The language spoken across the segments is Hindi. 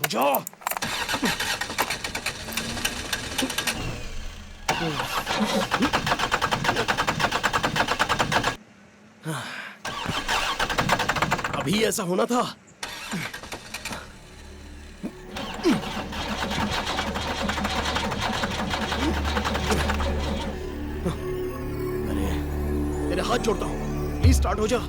जा। अभी ऐसा होना था। अरे तेरे हाथ जोड़ता हूं, प्लीज स्टार्ट हो जा।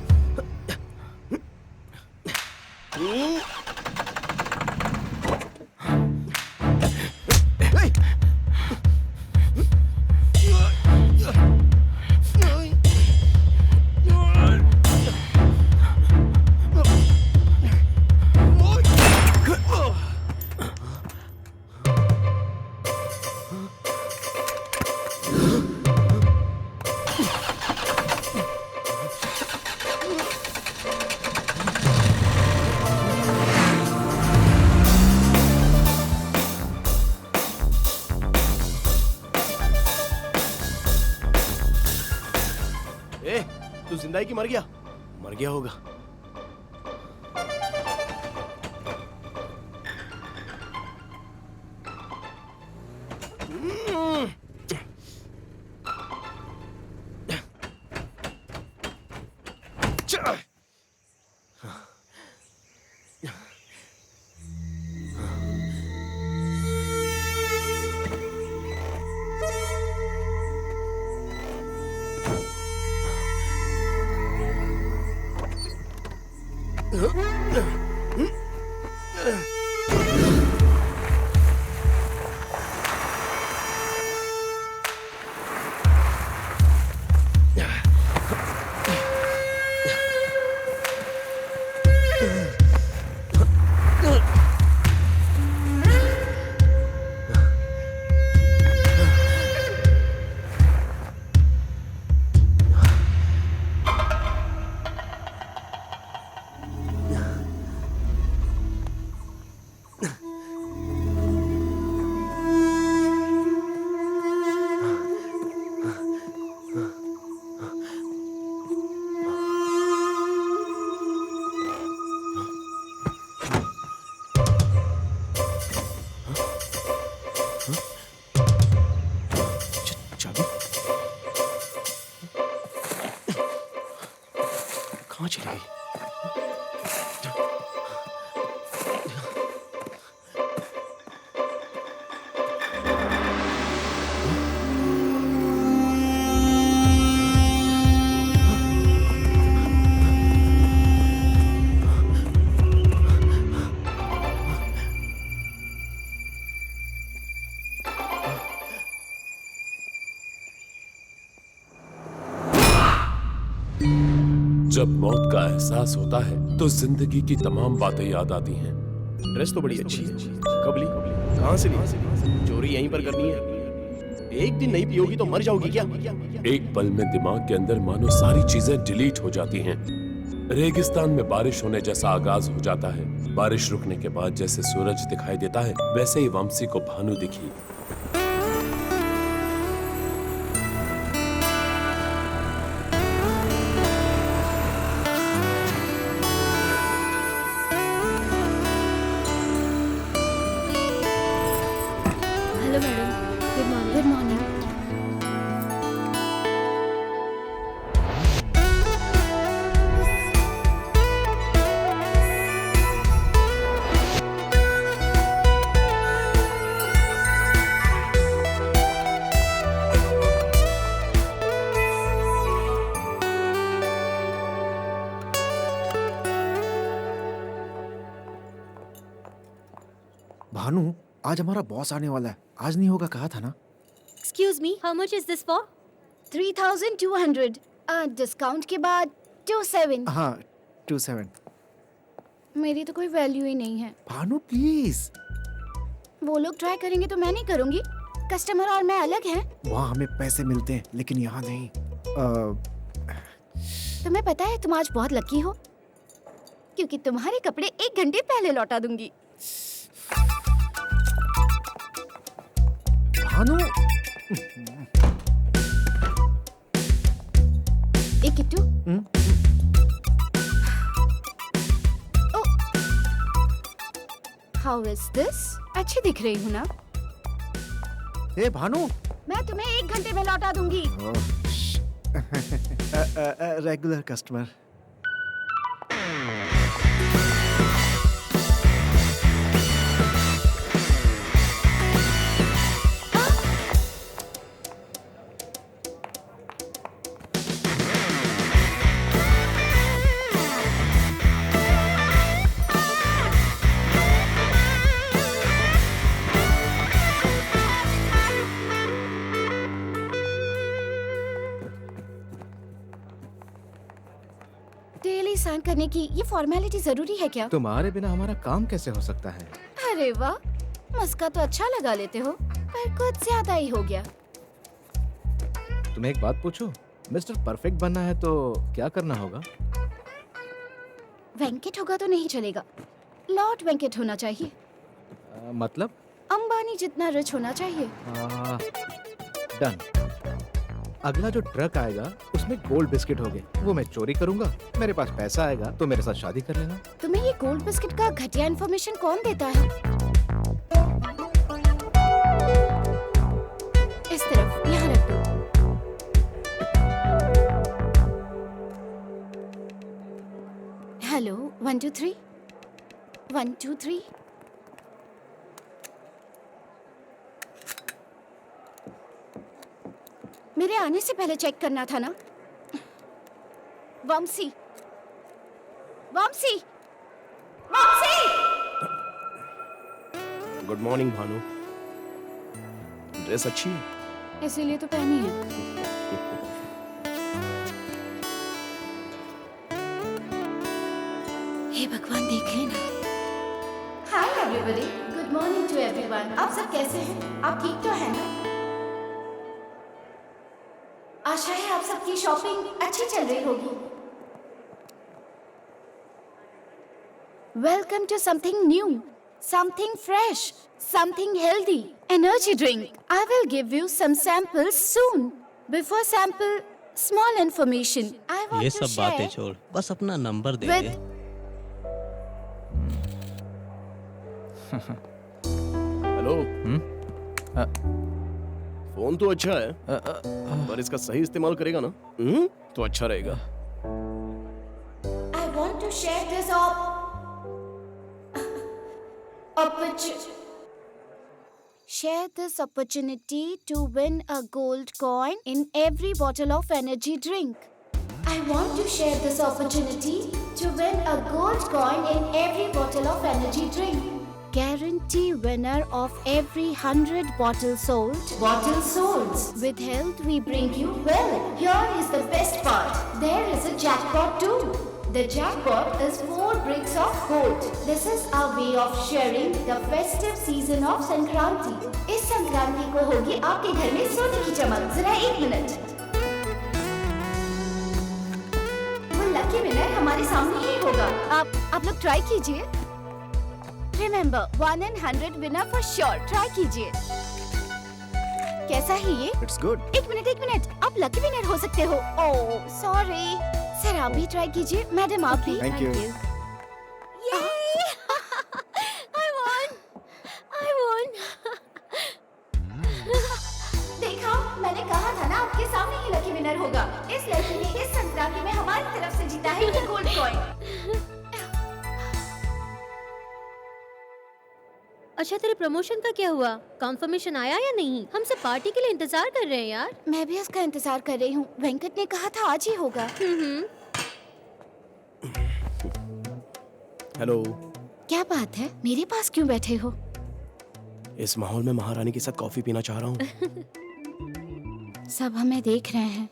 तू जिंदा है कि मर गया? मर गया होगा। कहाँ चली गई? जब मौत का एहसास होता है तो जिंदगी की तमाम बातें याद आती हैं। ड्रेस तो बड़ी अच्छी है। कब ली? कहाँ से ली? चोरी यहीं पर करनी है। एक दिन नहीं पियोगी तो मर जाओगी क्या? एक पल में दिमाग के अंदर मानो सारी चीजें डिलीट हो जाती हैं। रेगिस्तान में बारिश होने जैसा आगाज हो जाता है। बारिश रुकने के बाद जैसे सूरज दिखाई देता है, वैसे ही वामसी को भानु दिखी। Hello madam, good morning. Good morning. Bhanu, आज हमारा बॉस आने वाला है। आज नहीं होगा कहा था ना? Excuse me, how much is this for? 3,200. Discount के बाद 27. हाँ, 27. मेरी तो कोई वैल्यू ही नहीं है। भानु प्लीज। वो लोग ट्राई करेंगे तो मैं नहीं करूंगी। कस्टमर और मैं अलग हैं। वहाँ हमें पैसे मिलते हैं लेकिन यहाँ नहीं। तुम्हें पता है तुम आज बहुत लकी हो, क्योंकि तुम्हारे कपड़े 1 घंटे पहले लौटा दूंगी। भानु, एक Kittu. Oh. How how is this? अच्छी दिख रही हूँ ना? हे भानु। मैं तुम्हें 1 घंटे में लौटा दूंगी। Regular customer. डेली साइन करने की ये फॉर्मेलिटी जरूरी है क्या? तुम्हारे बिना हमारा काम कैसे हो सकता है? अरे वाह, मस्का तो अच्छा लगा लेते हो, पर कुछ ज्यादा ही हो गया। तुम्हें एक बात पूछूं? मिस्टर परफेक्ट बनना है तो क्या करना होगा? वेंकट होगा तो नहीं चलेगा, लॉर्ड वेंकट होना चाहिए। मतलब? अंबानी जितना रिच होना चाहिए। डन। अगला जो ट्रक आएगा उसमें गोल्ड बिस्किट होंगे, वो मैं चोरी करूंगा। मेरे पास पैसा आएगा तो मेरे साथ शादी कर लेना। तुम्हें ये गोल्ड बिस्किट का घटिया इन्फॉर्मेशन कौन देता है? इस तरफ, यहाँ रख दो। हेलो, 1 2 3 1 2 3। मेरे आने से पहले चेक करना था ना। Vanshi, Vanshi, Vanshi! Good morning Bhanu. Dress अच्छी है। इसीलिए तो पहनी है। हे भगवान, देख लेना। Hi everybody, good morning to everyone. आप सब कैसे हैं? आप ठीक तो हैं ना? आशा है आप सबकी शॉपिंग अच्छी चल रही होगी। Welcome to something new, something fresh, something healthy, energy drink. I will give you some samples soon. Before sample, small information I want ये टू सब बातें छोड़, बस अपना नंबर दे दे। हेलो। फोन तो अच्छा है, पर इसका सही इस्तेमाल करेगा ना तो अच्छा रहेगा। I want to share this opportunity to win a gold coin in every bottle of energy drink. I want to share this opportunity to win a gold coin in every bottle of energy drink. Guarantee winner of every 100 bottles sold. Bottles sold. With health we bring you well. Here is the best part. There is a jackpot too. The jackpot is 4 bricks of gold. This is our way of sharing the festive season of Sankranti. इस संक्रांति को होगी आपके घर में सोने की चमक। जरा 1 मिनट। वो लकी विनर हमारे सामने ही होगा। आप लोग ट्राई कीजिए। Remember, 1 in 100 winner for sure. Try कीजिए। कैसा है ये? It's good. एक मिनट, आप लकी विनर हो सकते हो। ओह, सॉरी। सर आप भी ट्राई कीजिए, मैडम आप भी। Thank you. I won. देखा, मैंने कहा था ना आपके सामने ही लकी विनर होगा। इस लड़की ने इस संक्रांति में हमारी तरफ से जीता है ये गोल्ड कॉइन। अच्छा, तेरे प्रमोशन का क्या हुआ? कंफर्मेशन आया या नहीं? हम सब पार्टी के लिए इंतजार कर रहे हैं यार। मैं भी उसका इंतजार कर रही हूँ। वेंकट ने कहा था आज ही होगा। हेलो। क्या बात है, मेरे पास क्यों बैठे हो? इस माहौल में महारानी के साथ कॉफी पीना चाह रहा हूँ। सब हमें देख रहे हैं।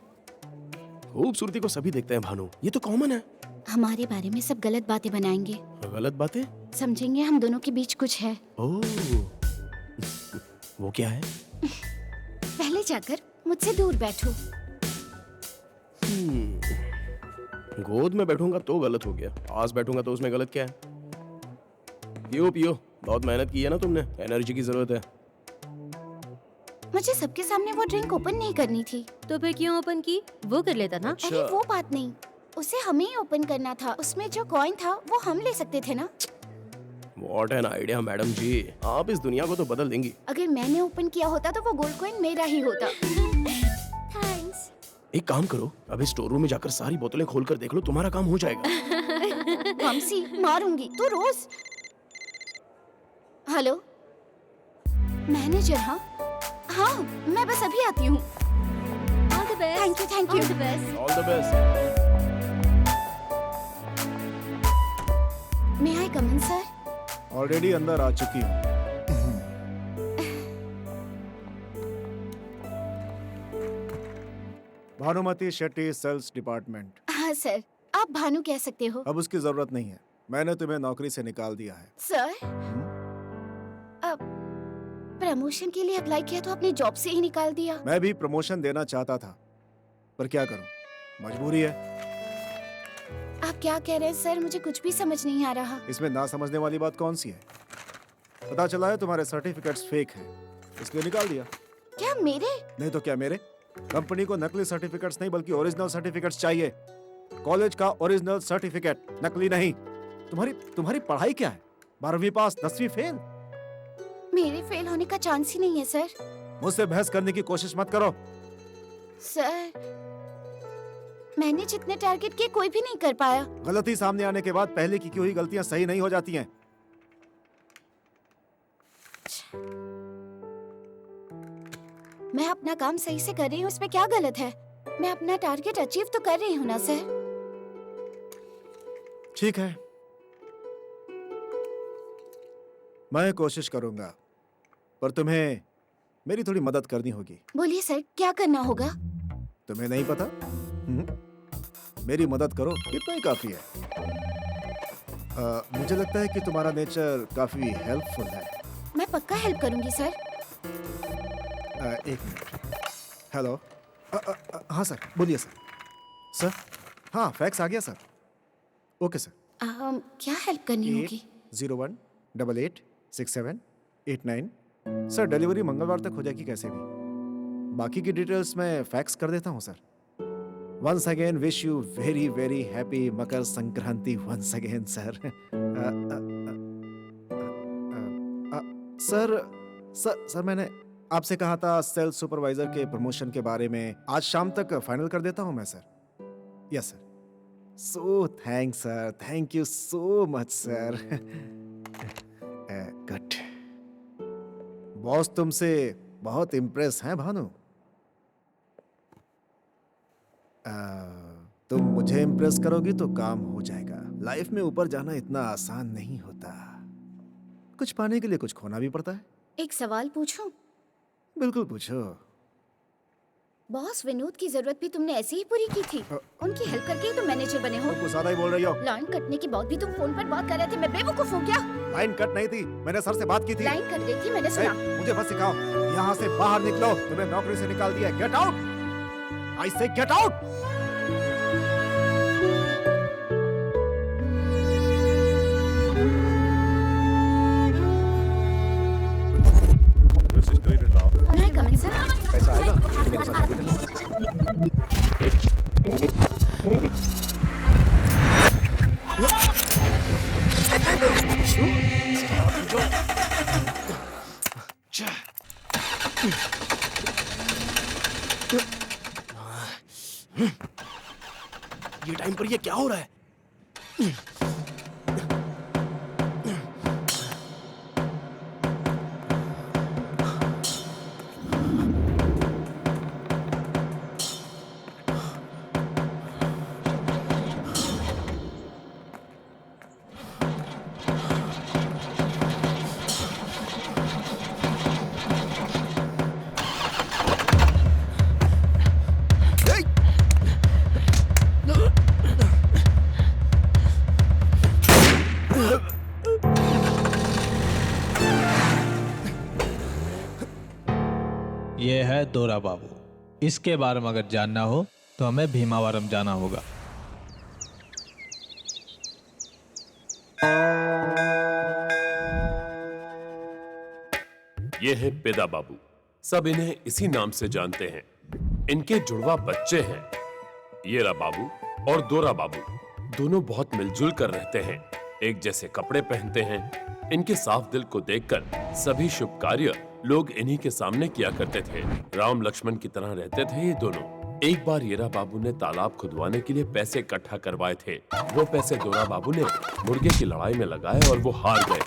खूबसूरती को सभी देखते हैं भानु, ये तो कॉमन है। हमारे बारे में सब गलत बातें बनाएंगे। गलत बातें? समझेंगे हम दोनों के बीच कुछ है। ओह, वो क्या है? पहले जाकर मुझसे दूर बैठो। गोद में बैठूंगा तो गलत हो गया, पास बैठूंगा तो उसमें गलत क्या है? पियो पियो, बहुत मेहनत की है ना तुमने, एनर्जी की जरूरत है। मुझे सबके सामने वो ड्रिंक ओपन नहीं करनी थी। तो फिर क्यों ओपन की? वो कर लेता ना। अरे वो बात नहीं, उसे हमें ही ओपन करना था। उसमें जो कॉइन था वो हम ले सकते थे ना। व्हाट एन आइडिया मैडम जी, आप इस दुनिया को तो बदल देंगी। अगर मैंने ओपन किया होता तो वो गोल्ड कॉइन मेरा ही होता। थैंक्स। एक काम करो, अभी स्टोर रूम में जाकर सारी बोतलें खोल कर देख लो, तुम्हारा काम हो जाएगा। मम्सी मारूंगी तू रोज। Hello manager. हाँ हाँ मैं बस अभी आती हूँ। All the best. Thank you all the best. All the best. May I come in sir? Already अंदर आ चुकी हूँ। Bhanumati Shetty sales department. हाँ सर आप भानु कह सकते हो। अब उसकी जरूरत नहीं है, मैंने तुम्हें नौकरी से निकाल दिया है। सर अब प्रमोशन के लिए अप्लाई किया तो आपने जॉब से ही निकाल दिया। मैं भी प्रमोशन देना चाहता था, पर क्या करूं, मजबूरी है। आप क्या कह रहे हैं सर? मुझे कुछ भी समझ नहीं आ रहा। इसमें ना समझने वाली बात कौन सी है? पता चला है तुम्हारे सर्टिफिकेट्स फेक हैं, इसलिए निकाल दिया। क्या मेरे? नहीं तो क्या मेरे? कंपनी को नकली सर्टिफिकेट्स नहीं बल्कि ओरिजिनल सर्टिफिकेट्स चाहिए। कॉलेज का ओरिजिनल सर्टिफिकेट, नकली नहीं। तुम्हारी पढ़ाई क्या है? 12वीं पास, 10वीं फेल? मेरे फेल होने का चांस ही नहीं है सर। मुझसे बहस करने की कोशिश मत करो। सर मैंने जितने टारगेट किए कोई भी नहीं कर पाया। गलती सामने आने के बाद पहले की हुई गलतियां सही नहीं हो जाती हैं। मैं अपना काम सही से कर रही हूँ, इसमें क्या गलत है? मैं अपना टारगेट अचीव तो कर रही हूँ ना सर। ठीक है, मैं कोशिश करूंगा, पर तुम्हें मेरी थोड़ी मदद करनी होगी। बोलिए सर क्या करना होगा? तुम्हें नहीं पता? मेरी मदद करो, इतना ही काफी है। मुझे लगता है कि तुम्हारा नेचर काफी हेल्पफुल है। मैं पक्का हेल्प करूंगी सर। एक मिनट। हेलो। हाँ सर, बोलिए सर। सर हाँ, फैक्स आ गया सर। Okay sir. क्या हेल्प करनी होगी? 01886789। सर डिलीवरी मंगलवार तक हो जाएगी कैसे भी। बाकी की डिटेल्स मैं फैक्स कर देता हूँ sir. Once again wish you very very happy Makar Sankranti once again sir. Sir मैंने आपसे कहा था सेल्स सुपरवाइजर के प्रमोशन के बारे में। आज शाम तक फाइनल कर देता हूं मैं sir. Yes sir. So thanks sir, thank you so much sir. Good. Boss तुमसे बहुत इम्प्रेस हैं भानु। तुम मुझे इम्प्रेस करोगी तो काम हो जाएगा। लाइफ में ऊपर जाना इतना आसान नहीं होता, कुछ पाने के लिए कुछ खोना भी पड़ता है। एक सवाल पूछूं? बिल्कुल पूछो। बॉस विनोद की जरूरत भी तुमने ऐसे ही पूरी की थी? उनकी हेल्प करके ही तुम मैनेजर बने हो। कुछ ज्यादा ही बोल रही हो। लाइन कटने के बाद भी तुम फोन पर बात कर रहे थे, मैं बेवकूफ हूँ क्या? लाइन कट नहीं थी, मैंने सर से बात की थी। लाइन कट गई थी, मैंने सुना। मुझे बस सिखाओ। यहाँ से बाहर निकलो, तुम्हें नौकरी से निकाल दिया। गेट आउट, आई से गेट आउट। मैं कमिंग सर। पैसा आएगा मेरे साथ। ये टाइम पर ये क्या हो रहा है? ये है दोरा बाबू। इसके बारे में अगर जानना हो तो हमें भीमावरम जाना होगा। ये है पेदा बाबू, सब इन्हें इसी नाम से जानते हैं। इनके जुड़वा बच्चे हैं। ये रा बाबू और दोरा बाबू दोनों बहुत मिलजुल कर रहते हैं। एक जैसे कपड़े पहनते हैं। इनके साफ दिल को देखकर सभी शुभ कार्य लोग इन्हीं के सामने किया करते थे। राम लक्ष्मण की तरह रहते थे ये दोनों। एक बार येरा बाबू ने तालाब खुदवाने के लिए पैसे इकट्ठा करवाए थे। वो पैसे दोरा बाबू ने मुर्गे की लड़ाई में लगाए और वो हार गए।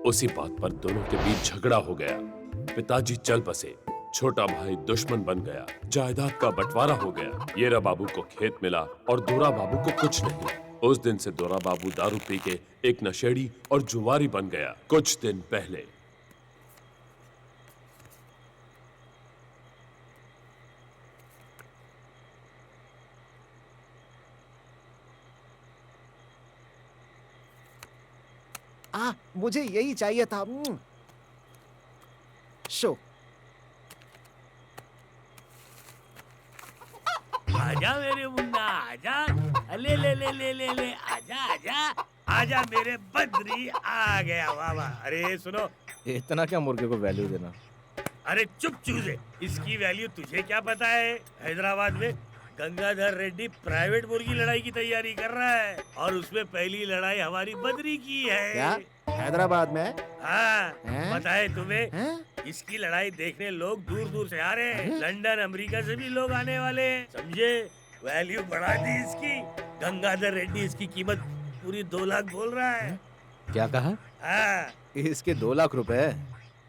उसी बात पर दोनों के बीच झगड़ा हो गया। पिताजी चल बसे, छोटा भाई दुश्मन बन गया, जायदाद का बंटवारा हो गया। येरा बाबू को खेत मिला और दोरा बाबू को कुछ नहीं। उस दिन से दोरा बाबू दारू पी के एक नशेड़ी और जुआरी बन गया। कुछ दिन पहले मुझे यही चाहिए था। शो। आजा मेरे मुन्ना, आजा। ले ले ले ले ले ले, आजा आजा आजा मेरे बद्री, आ गया। वाह वाह। अरे सुनो, इतना क्या मुर्गे को वैल्यू देना? अरे चुप चूजे, इसकी वैल्यू तुझे क्या पता है? हैदराबाद में गंगाधर रेड्डी प्राइवेट मुर्गी लड़ाई की तैयारी कर रहा है और उसमें पहली लड़ाई हमारी बद्री की है। क्या हैदराबाद में? हाँ, हैं? पता है तुम्हें? हैं? इसकी लड़ाई देखने लोग दूर दूर से आ रहे हैं। लंदन अमेरिका से भी लोग आने वाले हैं, समझे? वैल्यू बढ़ा दी इसकी। गंगाधर रेड्डी इसकी कीमत पूरी 2 लाख बोल रहा है। क्या कहा? हाँ, इसके 2 लाख रुपए?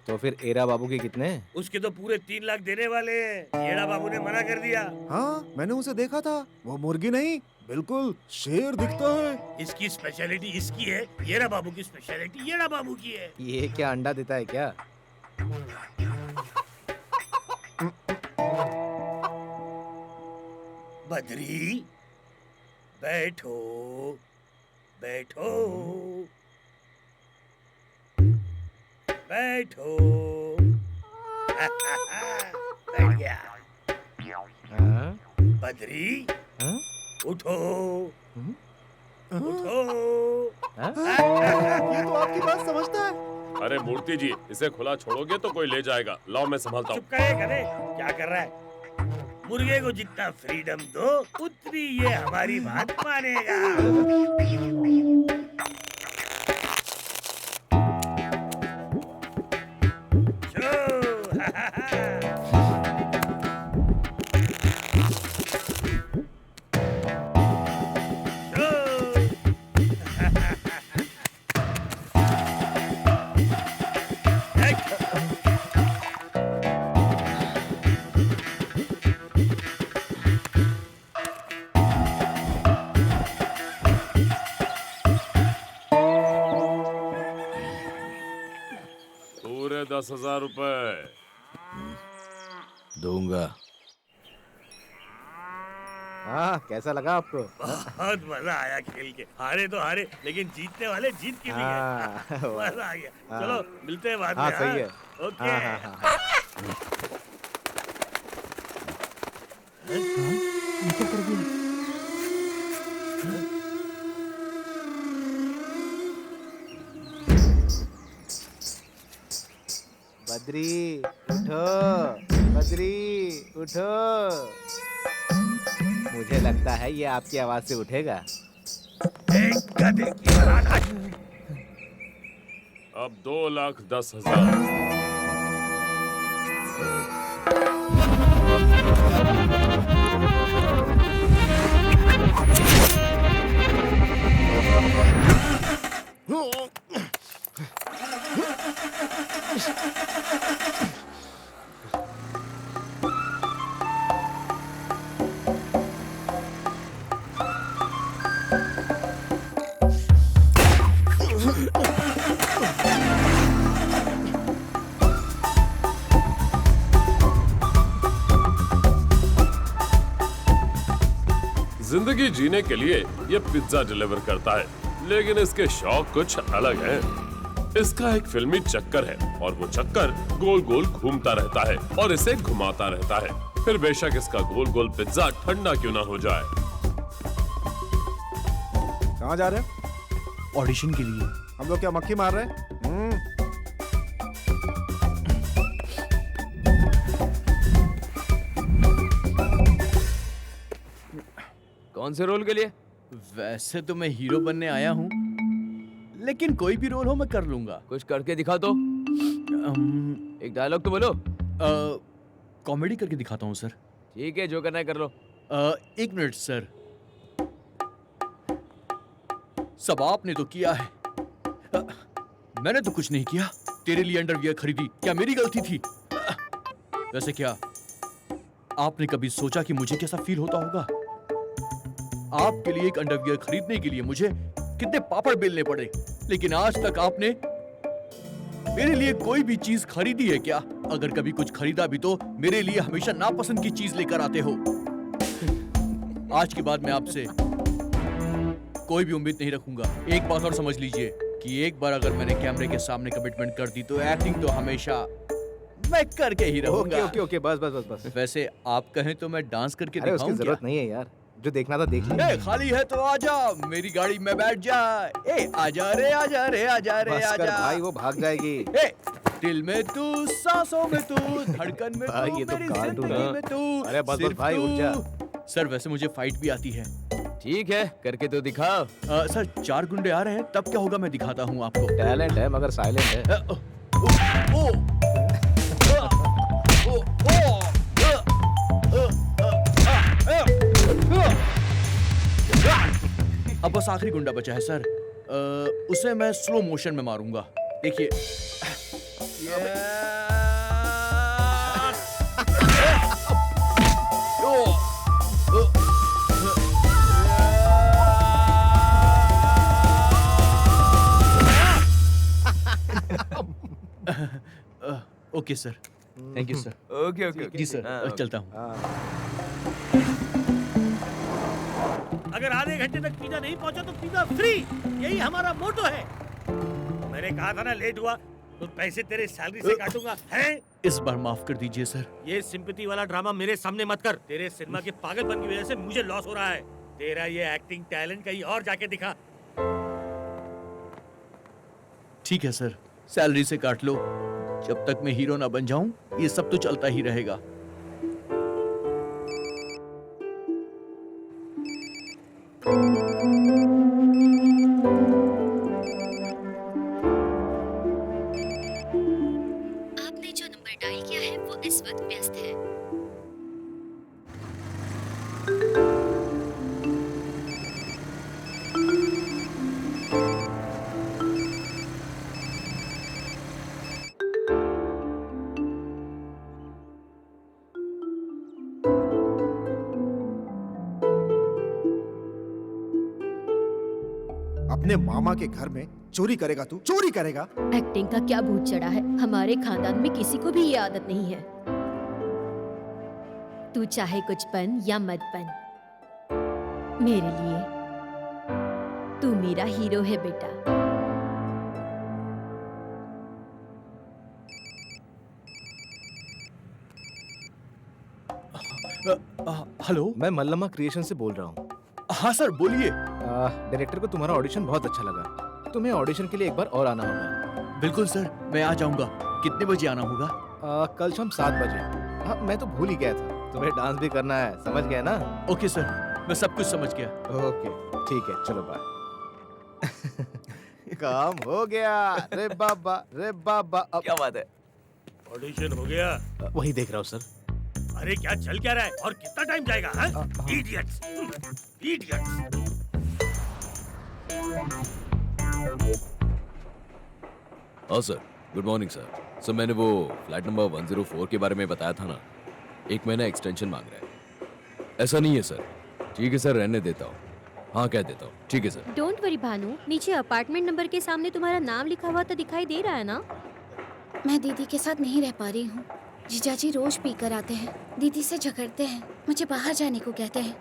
तो फिर एरा बाबू के कितने? उसके तो पूरे 3 लाख देने वाले हैं। येड़ा बाबू ने मना कर दिया। हाँ, मैंने उसे देखा था। वो मुर्गी नहीं, बिल्कुल शेर दिखता है। इसकी स्पेशलिटी इसकी है, येड़ा बाबू की स्पेशलिटी येड़ा बाबू की है। ये क्या अंडा देता है क्या? बद्री, बैठो बैठो बैठो। बैठ गया। हाँ? बद्री, हाँ? उठो उठो। हाँ? ये तो आपकी बात समझता है। अरे मूर्ति जी, इसे खुला छोड़ोगे तो कोई ले जाएगा। लाओ मैं संभालता हूँ। चुप करे करे, क्या कर रहा है? मुर्गे को जितना फ्रीडम दो उतनी ये हमारी बात मानेगा। पूरे 10,000 रुपए दूंगा। हाँ, कैसा लगा आपको? बहुत मजा आया खेल के। हारे तो हारे, लेकिन जीतने वाले जीत के भी गए। हाँ, मजा आ गया। हाँ। चलो मिलते हैं बाद में। हाँ, सही है। ओके। हाँ, हाँ, हाँ। बद्री उठो, बद्री उठो। मुझे लगता है ये आपकी आवाज से उठेगा। एक गधे की औलाद। अब 2,10,000। जिंदगी जीने के लिए ये पिज्जा डिलीवर करता है, लेकिन इसके शौक कुछ अलग हैं। इसका एक फिल्मी चक्कर है और वो चक्कर गोल गोल घूमता रहता है और इसे घुमाता रहता है। फिर बेशक इसका गोल गोल पिज्जा ठंडा क्यों ना हो जाए। कहाँ जा रहे हैं? ऑडिशन के लिए। हम लोग क्या मक्खी मार रहे हैं? कौन से रोल के लिए? वैसे तो मैं हीरो बनने आया हूँ, लेकिन कोई भी रोल हो मैं कर लूंगा। कुछ करके दिखा तो। एक डायलॉग तो बोलो। कॉमेडी करके दिखाता हूँ सर। ठीक है, जो करना है कर लो। 1 मिनट सर। सब आपने तो किया है, मैंने तो कुछ नहीं किया। तेरे लिए अंडरवियर खरीदी, क्या मेरी गलती थी? वैसे क्या आपने कभी सोचा कि मुझे कैसा फील होता होगा? आपके लिए एक अंडरवियर खरीदने के लिए मुझे कितने पापड़ बेलने पड़े, लेकिन आज तक आपने मेरे लिए कोई भी चीज खरीदी है क्या? अगर कभी कुछ खरीदा भी तो मेरे लिए हमेशा नापसंद की चीज लेकर आते हो। आज के बाद मैं आपसे कोई भी उम्मीद नहीं रखूंगा। एक बात और समझ लीजिए कि एक बार अगर मैंने कैमरे के सामने कमिटमेंट कर दी तो एक्टिंग तो हमेशा मैं करके ही रहूंगा। ओके, बस। वैसे आप कहें तो मैं डांस करके अरे उसकी दिखाऊं क्या? जरूरत नहीं है यार, जो देखना था देख लिया। ए, खाली है तो आजा, मेरी गाड़ी में बैठ जा। ए, आजा रे आजा रे आजा रे बस कर आजा। भाई, वो भाग जाएगी। ए, दिल में तू, सांसों में तू, धड़कन में भाई, तू, ये तो मेरी कार्टून जिंदगी है। में तू। अरे बस सिर्फ भाई, तू। उठ जा। सर वैसे मुझे फाइट भी आती है। ठीक है, करके तो दिखा। सर 4 गुंडे आ रहे हैं, तब क्या होगा मैं दिखाता हूँ आपको। टैलेंट है मगर साइलेंट है। अब बस आखिरी गुंडा बचा है सर। उसे मैं स्लो मोशन में मारूंगा, देखिए। Okay sir, thank you sir. Okay. जी सर, चलता हूँ। अगर आधे घंटे तक पिज़्ज़ा नहीं पहुंचा तो पिज़्ज़ा फ्री, यही हमारा मोटो है। मैंने कहा था ना लेट हुआ तो पैसे तेरे सैलरी से काटूंगा, हैं? इस बार माफ कर दीजिए सर। ये सिंपैथी वाला ड्रामा मेरे सामने मत कर। तेरे सिनेमा के पागलपन की वजह से मुझे लॉस हो रहा है। तेरा ये एक्टिंग टैलेंट कहीं और जाके दिखा। ठीक है सर, सैलरी से काट लो। जब तक मैं हीरो ना बन जाऊं, ये सब तो चलता ही रहेगा। आपने जो नंबर डायल किया है वो इस वक्त व्यस्त है। अपने मामा के घर में चोरी करेगा तू? चोरी करेगा? एक्टिंग का क्या भूत चढ़ा है? हमारे खानदान में किसी को भी ये आदत नहीं है। तू चाहे कुछ बन या मत बन, मेरे लिए तू मेरा हीरो है बेटा। हेलो, मैं मल्लमा क्रिएशन से बोल रहा हूँ। हाँ सर बोलिए। डायरेक्टर को तुम्हारा ऑडिशन बहुत अच्छा लगा। तुम्हें ऑडिशन के लिए एक बार और आना होगा। बिल्कुल सर, मैं आ जाऊंगा। कितने बजे आना होगा? कल शाम 7 बजे। हाँ, मैं तो भूल ही गया था, तुम्हें डांस भी करना है, समझ गया ना? ओके सर, मैं सब कुछ समझ गया। ओके, ठीक है, चलो बाय। काम हो गया। रे बाबा, रे बाबा। अब क्या बात है? ऑडिशन हो गया? वही देख रहा हूँ सर। अरे क्या चल क्या रहा है और कितना टाइम जाएगा? Idiots, idiots. हाँ sir, good morning sir. Sir मैंने वो फ्लैट नंबर 104 के बारे में बताया था ना, 1 महीना एक्सटेंशन मांग रहा है। ऐसा नहीं है सर। ठीक है सर, रहने देता हूँ। हाँ कह देता हूँ। ठीक है सर। डोंट वरी भानु, नीचे अपार्टमेंट नंबर के सामने तुम्हारा नाम लिखा हुआ तो दिखाई दे रहा है ना? मैं दीदी के साथ नहीं रह पा रही हूँ। जीजाजी रोज पी कर आते हैं, दीदी से झगड़ते हैं, मुझे बाहर जाने को कहते हैं,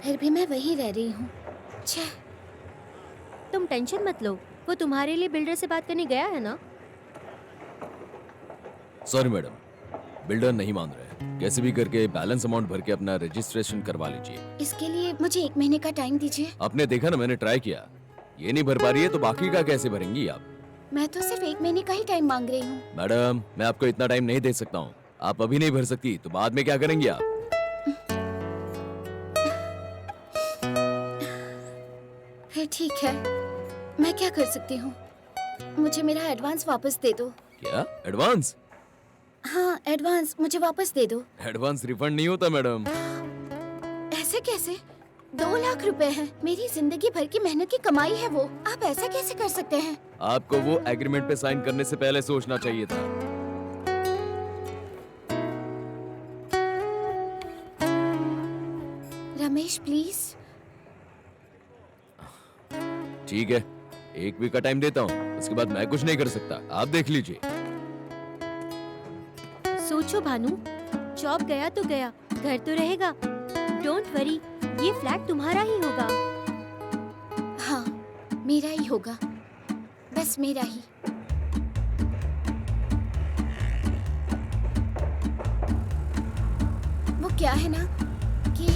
फिर भी मैं वहीं रह रही हूँ। छे। तुम टेंशन मत लो, वो तुम्हारे लिए बिल्डर से बात करने गया है ना? सॉरी मैडम, बिल्डर नहीं मान रहे। कैसे भी करके बैलेंस अमाउंट भर के अपना रजिस्ट्रेशन करवा लीजिए। इसके लिए मुझे 1 महीने का टाइम दीजिए। आपने देखा ना, मैंने ट्राई किया। ये नहीं भर पा रही है तो बाकी का कैसे भरेंगी आप? मैं तो सिर्फ 1 महीने का ही टाइम मांग रही हूँ। मैडम, मैं आपको इतना टाइम नहीं दे सकता हूँ। आप अभी नहीं भर सकती तो बाद में क्या करेंगी आप? ठीक है, मैं क्या कर सकती हूँ? मुझे मेरा एडवांस वापस दे दो। क्या एडवांस? हाँ, एडवांस मुझे वापस दे दो। एडवांस रिफंड नहीं होता मैडम। ऐसे कैसे? 2 लाख रुपए हैं, मेरी जिंदगी भर की मेहनत की कमाई है वो। आप ऐसा कैसे कर सकते हैं? आपको वो एग्रीमेंट पे साइन करने से पहले सोचना चाहिए था। रमेश प्लीज। ठीक है, 1 वीक का टाइम देता हूँ, उसके बाद मैं कुछ नहीं कर सकता, आप देख लीजिए। सोचो भानु, जॉब गया तो गया, घर तो रहेगा। डोंट वरी, ये फ्लैट तुम्हारा ही होगा। हाँ, मेरा ही होगा, बस मेरा ही। वो क्या है ना कि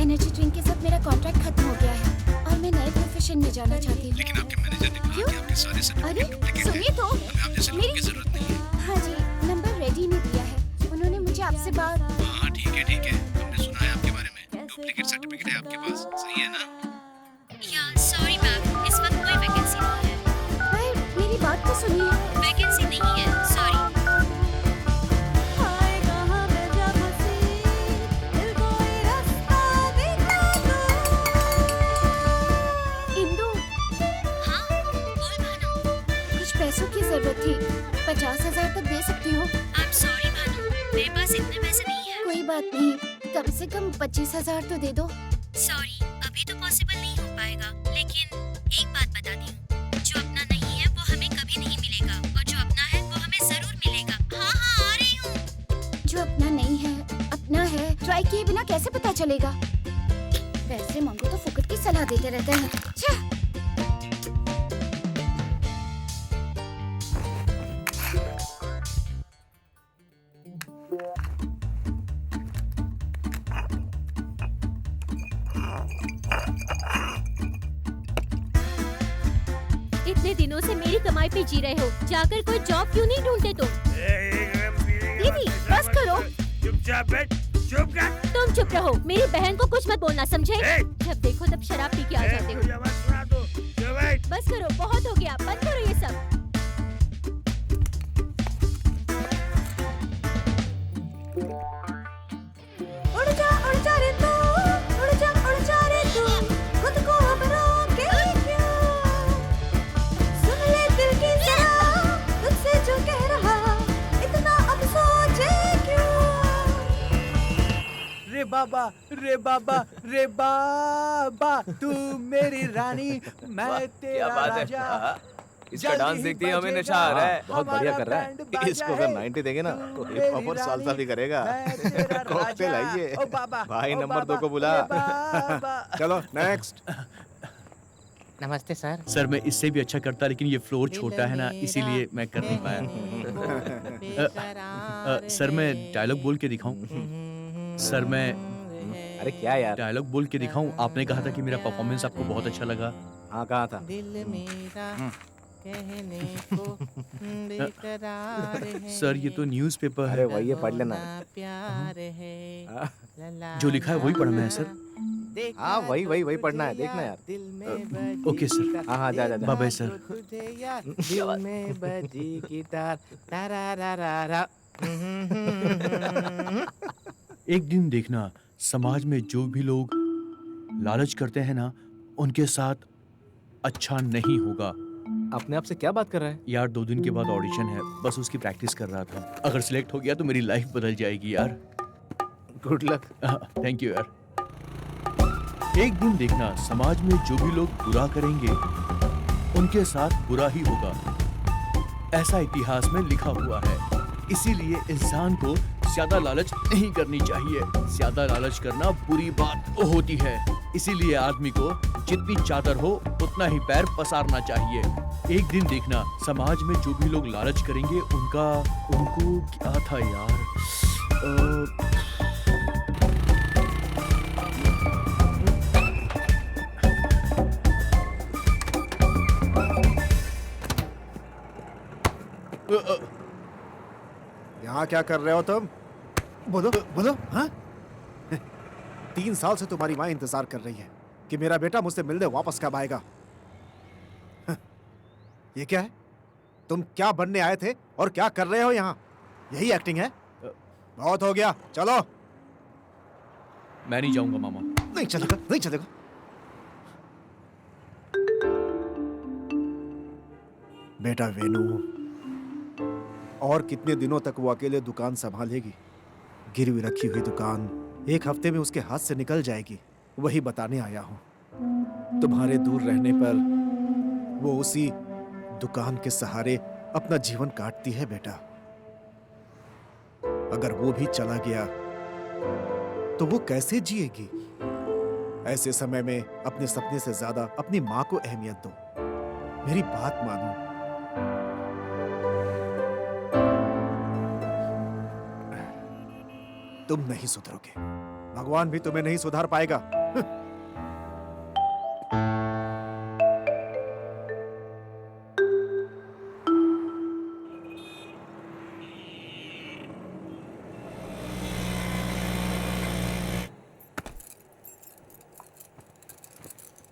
एनर्जी ड्रिंक के साथ मेरा कॉन्ट्रैक्ट खत्म हो गया है और मैं नए प्रोफेशन में जाना चाहती हूँ। लेकिन आपके मैनेजर ने कहा कि आपके सारे सर्टिफिकेट डुप्लीकेट हैं। सुनिए तो, मेरी जरूरत नहीं है। हाँ जी, नंबर रेडी ने दिया है, उन्होंने मुझे आपसे बात। हाँ ठीक है, हमने सुना है आपके बारे में। डुप्लीकेट सर्टिफिकेट है आपके पास, सही है ना? या सॉरी मैम, इस वक्त कोई वैकेंसी नहीं है। पर मेरी बात तो सुनिए। वैकेंसी नहीं है, सॉरी। इंदु। हाँ, बोल भानु। कुछ पैसों की जरूरत थी, 50,000 तक दे सकती हो? आई एम सॉरी भानु, मेरे पास इतने पैसे नहीं है। कोई बात नहीं, कम से कम 25,000 तो दे दो। सॉरी, अभी तो पॉसिबल नहीं हो पाएगा, लेकिन एक बात बताती हूँ, जो अपना नहीं है वो हमें कभी नहीं मिलेगा, और जो अपना है वो हमें जरूर मिलेगा। हाँ हाँ, आ रही हूँ। जो अपना नहीं है, अपना है, ट्राई किए बिना कैसे पता चलेगा? पैसे मांगो तो फुकट की सलाह देते रहते हैं। छह। इतने दिनों से मेरी कमाई पे जी रहे हो, जाकर कोई जॉब क्यों नहीं ढूंढते तुम? दीदी, बस करो। चुपचाप बैठ, चुप कर। तुम चुप रहो, मेरी बहन को कुछ मत बोलना, समझे? जब देखो तब शराब पी के आ जाते हो। बस करो, बहुत हो गया, बंद करो ये सब। उड़ जा रे तू, उड़ जा रे तू, खुद को अब रोके क्यों? सुन ले दिल की जरा, तुझसे जो कह रहा, इतना अब सोचे क्यों? रे बाबा, रे बाबा, रे बाबा, तू मेरी रानी, मैं तेरा राजा। इसका डांस देखते ही हमें नशा आ रहा है। बहुत बढ़िया कर रहा है। इसको अगर 90 देंगे ना तो हिप हॉप और साल्सा भी करेगा। कॉकटेल आइए भाई, नंबर 2 को बुला। चलो नेक्स्ट। नमस्ते सर। सर मैं इससे भी अच्छा करता, लेकिन ये फ्लोर छोटा है ना, इसीलिए मैं कर नहीं पाया। सर मैं डायलॉग बोल के दिखाऊं? सर मैं अरे क्या यार, डायलॉग बोल के दिखाऊं? आपने कहा था कि मेरा परफॉर्मेंस आपको बहुत अच्छा लगा। हाँ कहा था। सर ये तो न्यूज़पेपर है। अरे वही है, पढ़ लेना। जो लिखा है वही पढ़ना है सर। हाँ वही पढ़ना है, देखना यार। Okay sir. हाँ हाँ, जा जा बाय बाय सर। दिल में बजी गिटार, तारारारा। एक दिन देखना, समाज में जो भी लोग लालच करते हैं ना, उनके साथ अच्छा नहीं होगा। अपने आप से क्या बात कर रहा है यार? 2 दिन के बाद ऑडिशन है, बस उसकी प्रैक्टिस कर रहा था। अगर सिलेक्ट हो गया तो मेरी लाइफ बदल जाएगी यार। Good luck. थैंक यू यार। एक दिन देखना, समाज में जो भी लोग बुरा करेंगे उनके साथ बुरा ही होगा, ऐसा इतिहास में लिखा हुआ है। इसीलिए इंसान को ज्यादा लालच नहीं करनी चाहिए। ज्यादा लालच करना बुरी बात होती है। इसीलिए आदमी को जितनी चादर हो उतना ही पैर पसारना चाहिए। एक दिन देखना, समाज में जो भी लोग लालच करेंगे उनको क्या था यार, यहाँ क्या कर रहे हो तुम? बोलो हाँ? 3 साल से तुम्हारी माँ इंतजार कर रही है कि मेरा बेटा मुझसे मिलने वापस कब आएगा। ये क्या है? तुम क्या बनने आए थे और क्या कर रहे हो यहाँ? यही एक्टिंग है? बहुत हो गया, चलो। मैं नहीं जाऊंगा मामा। नहीं चलेगा, नहीं चलेगा। बेटा वेणु, और कितने दिनों तक वो अकेले दुकान संभालेगी? गिरवी रखी हुई दुकान 1 हफ्ते में उसके हाथ से निकल जाएगी। वही बताने आया हूं। तुम्हारे दूर रहने पर वो उसी दुकान के सहारे अपना जीवन काटती है बेटा। अगर वो भी चला गया तो वो कैसे जिएगी? ऐसे समय में अपने सपने से ज्यादा अपनी मां को अहमियत दो। मेरी बात मानो। तुम नहीं सुधरोगे, भगवान भी तुम्हें नहीं सुधार पाएगा।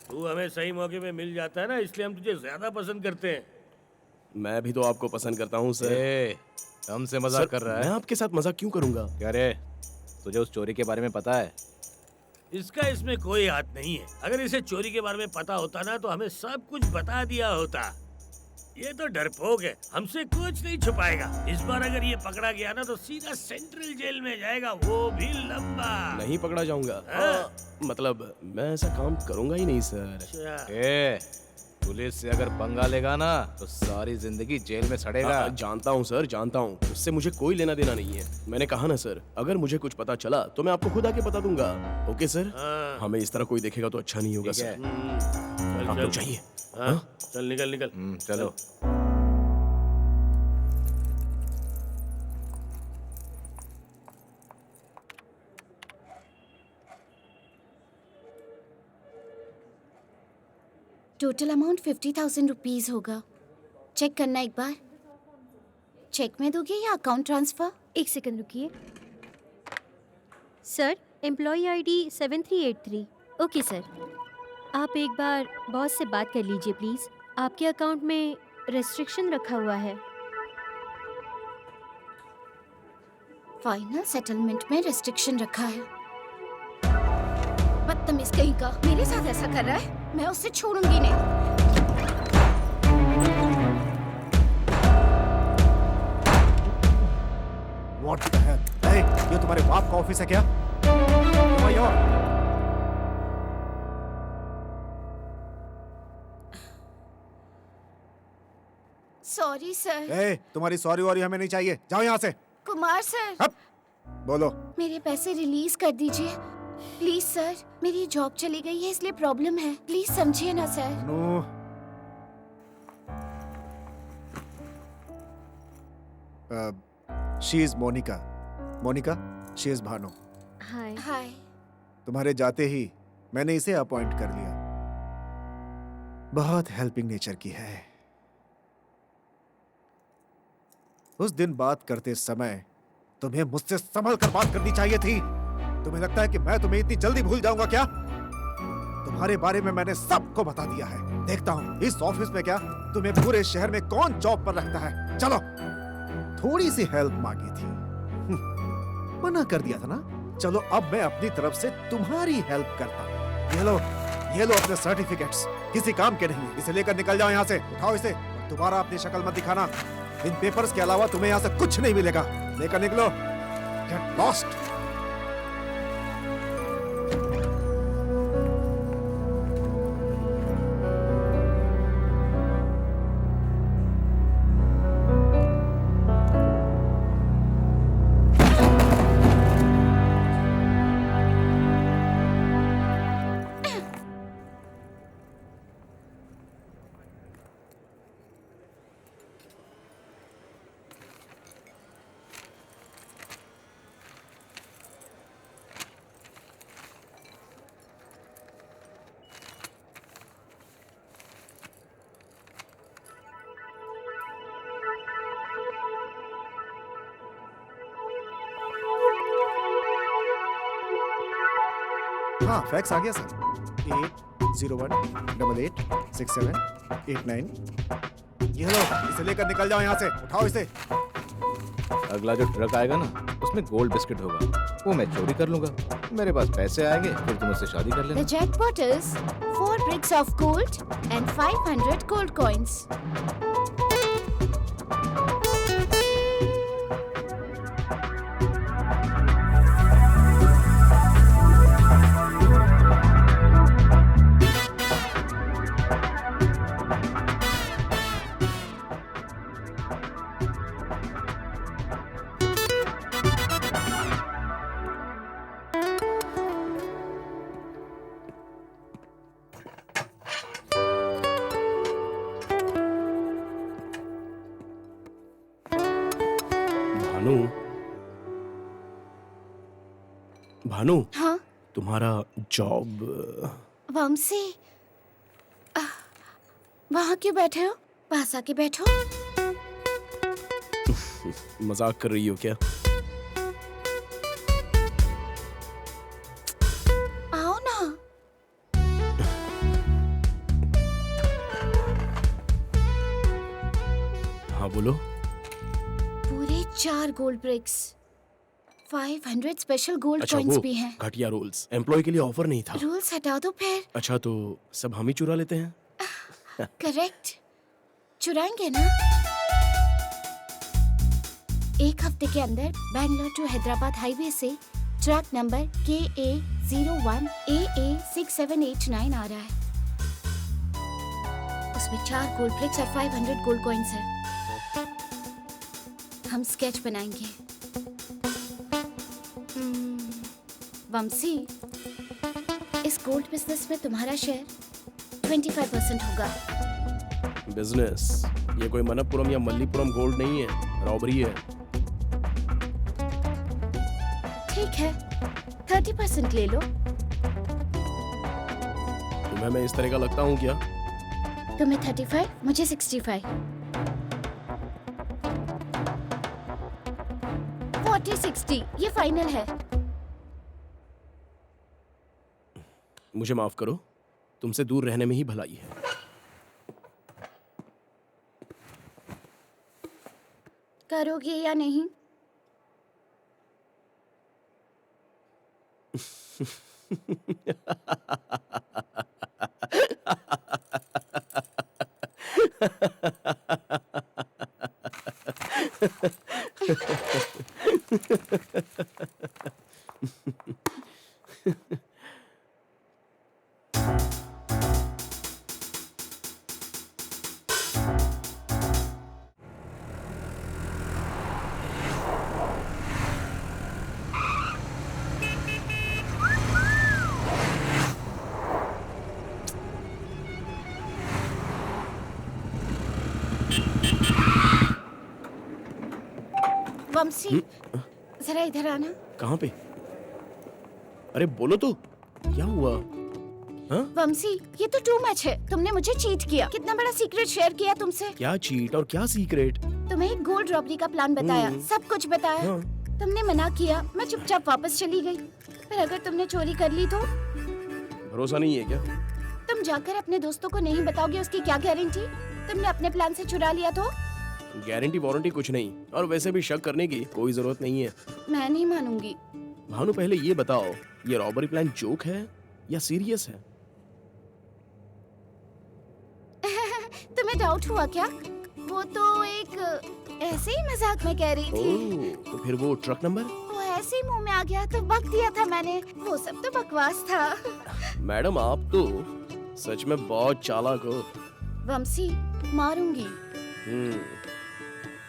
तू हमें सही मौके पे मिल जाता है ना, इसलिए हम तुझे ज्यादा पसंद करते हैं। मैं भी तो आपको पसंद करता हूँ सर। हमसे मजाक कर रहा मैं है? आपके साथ मजाक क्यों करूंगा? क्या रे, तुझे उस चोरी के बारे में पता है? इसका इसमें कोई हाथ नहीं है। अगर इसे चोरी के बारे में पता होता ना तो हमें सब कुछ बता दिया होता। ये तो डरपोक है, हमसे कुछ नहीं छुपाएगा। इस बार अगर ये पकड़ा गया ना तो सीधा सेंट्रल जेल में जाएगा, वो भी लंबा। नहीं पकड़ा जाऊंगा। मतलब मैं ऐसा काम करूंगा ही नहीं सर। पुलिस से अगर पंगा लेगा ना तो सारी जिंदगी जेल में सड़ेगा। जानता हूँ सर, जानता हूँ। उससे मुझे कोई लेना देना नहीं है। मैंने कहा ना सर, अगर मुझे कुछ पता चला तो मैं आपको खुद आके बता दूंगा। Okay sir? हमें इस तरह कोई देखेगा तो अच्छा नहीं होगा सर। आप लोग चाहिए। चल निकल निकल। चलो। टोटल अमाउंट 50,000 रुपीज होगा। चेक करना एक बार। चेक में दोगे या अकाउंट ट्रांसफर? 1 सेकंड रुकिए। Sir, employ ID 7383। Okay sir, आप एक बार बॉस से बात कर लीजिए प्लीज। आपके अकाउंट में रेस्ट्रिक्शन रखा हुआ है। फाइनल सेटलमेंट में रेस्ट्रिक्शन रखा है। बदतमीज कहीं का, मेरे साथ ऐसा कर रहा है, मैं उसे छोड़ूंगी नहीं। What the hell? Hey, ये तुम्हारे बाप का ऑफिस है क्या? Sorry sir. Hey, तुम्हारी सॉरी वॉरी हमें नहीं चाहिए। जाओ यहाँ से। कुमार सर। बोलो। मेरे पैसे रिलीज कर दीजिए प्लीज सर। मेरी जॉब चली गई है इसलिए प्रॉब्लम है, प्लीज समझिए ना sir. No. She is Monica. Monica, she is Bhanu. Hi. Hi. तुम्हारे जाते ही मैंने इसे अपॉइंट कर लिया। बहुत हेल्पिंग नेचर की है। उस दिन बात करते समय तुम्हें मुझसे संभल कर बात करनी चाहिए थी। तुम्हें लगता है कि मैं तुम्हें इतनी जल्दी भूल जाऊंगा क्या? तुम्हारे बारे में मैंने सबको बता दिया है। देखता हूँ इस ऑफिस में क्या तुम्हें पूरे शहर में कौन जॉब पर रखता है। चलो। थोड़ी सी हेल्प मांगी थी, मना कर दिया था ना। चलो अब मैं अपनी तरफ से तुम्हारी हेल्प करता हूँ। ये लो अपने सर्टिफिकेट्स, किसी काम के नहीं। इसे लेकर निकल जाओ यहाँ से। उठाओ इसे और दोबारा अपनी शक्ल मत दिखाना। इन पेपर्स के अलावा तुम्हें यहाँ से कुछ नहीं मिलेगा। लेकर निकलो। Get lost. हाँ, फैक्स आ गया सर। 801886789। ये लो, इसे लेकर निकल जाओ यहाँ से। उठाओ इसे। अगला जो ट्रक आएगा ना, उसमें गोल्ड बिस्किट होगा, वो मैं चोरी कर लूंगा। मेरे पास पैसे आएंगे, फिर तुम उससे शादी कर लेना। The jackpot is 4 bricks of gold and 500 gold coins. Bhanu, Bhanu, हाँ तुम्हारा जॉब? वंशी, वहाँ क्यों बैठे हो? पास आके बैठो। मजाक कर रही हो क्या? आओ ना। हाँ बोलो। पूरे 4 गोल्ड ब्रिक्स, 500 स्पेशल गोल्ड अच्छा कॉइंस वो भी हैं। घटिया रूल्स, एम्प्लॉय के लिए ऑफर नहीं था। रूल्स हटा दो फिर। अच्छा तो सब हम ही चुरा लेते हैं? करेक्ट, चुराएंगे ना। एक हफ्ते के अंदर बैंगलोर टू हैदराबाद हाईवे से ट्रक नंबर KA01AA6789 आ रहा है। उसमें 4 गोल्ड ब्रिक्स और 500 गोल्ड कॉइंस हैं। हम स्केच बनाएंगे। वंशी, इस गोल्ड बिजनेस में तुम्हारा शेयर 25% होगा। बिजनेस? ये कोई मनप्पुरम या मल्लीपुरम गोल्ड नहीं है, रॉबरी है। ठीक है, 30% ले लो। तुम्हें मैं इस तरह का लगता हूँ क्या? तुम्हें 35, मुझे 65। 40-60 ये फाइनल है। मुझे माफ करो, तुमसे दूर रहने में ही भलाई है। करोगे या नहीं? वंशी, जरा इधर आना। कहाँ पे? अरे बोलो तो, क्या हुआ? हाँ? वंशी, ये तो टू मच है। तुमने मुझे चीट किया। कितना बड़ा सीक्रेट शेयर किया तुमसे। क्या चीट और क्या सीक्रेट? तुम्हें एक गोल्ड रॉबरी का प्लान बताया, सब कुछ बताया। हाँ। तुमने मना किया, मैं चुपचाप वापस चली गई। पर अगर तुमने चोरी कर ली तो? भरोसा नहीं है क्या? तुम जाकर अपने दोस्तों को नहीं बताओगे, उसकी क्या गारंटी? तुमने अपने प्लान से चुरा लिया तो? गारंटी वारंटी कुछ नहीं, और वैसे भी शक करने की कोई जरूरत नहीं है। मैं नहीं मानूंगी। भानु पहले ये बताओ, ये रॉबरी प्लान जोक है या सीरियस है? तुम्हें डाउट हुआ क्या? वो तो एक ऐसे ही मजाक में कह रही थी। ओह, तो फिर वो ट्रक नंबर? वो ऐसे ही मुंह में आ गया तो बक दिया था मैंने। वो सब तो बकवास था। मैडम आप तो सच में बहुत चालाक हो। वंशी, मारूंगी।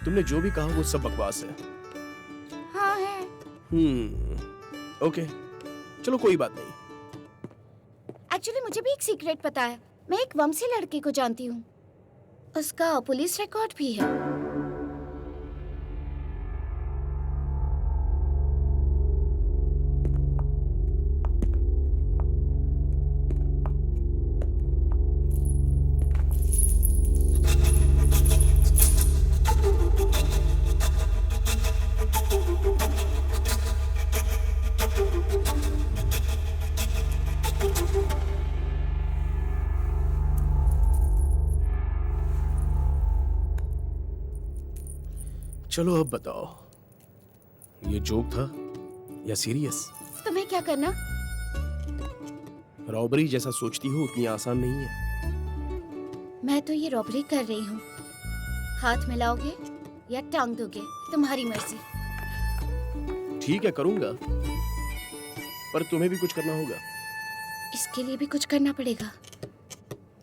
तुमने जो भी कहा वो सब बकवास है। हाँ है। ओके, चलो कोई बात नहीं। एक्चुअली मुझे भी एक सीक्रेट पता है। मैं एक वंशी लड़के को जानती हूँ, उसका पुलिस रिकॉर्ड भी है। चलो अब बताओ, ये जोक था या सीरियस? तुम्हें क्या करना? रॉबरी जैसा सोचती हो उतनी आसान नहीं है। मैं तो ये रॉबरी कर रही हूँ। हाथ मिलाओगे या टांग दोगे, तुम्हारी मर्जी। ठीक है, करूंगा, पर तुम्हें भी कुछ करना होगा। इसके लिए भी कुछ करना पड़ेगा।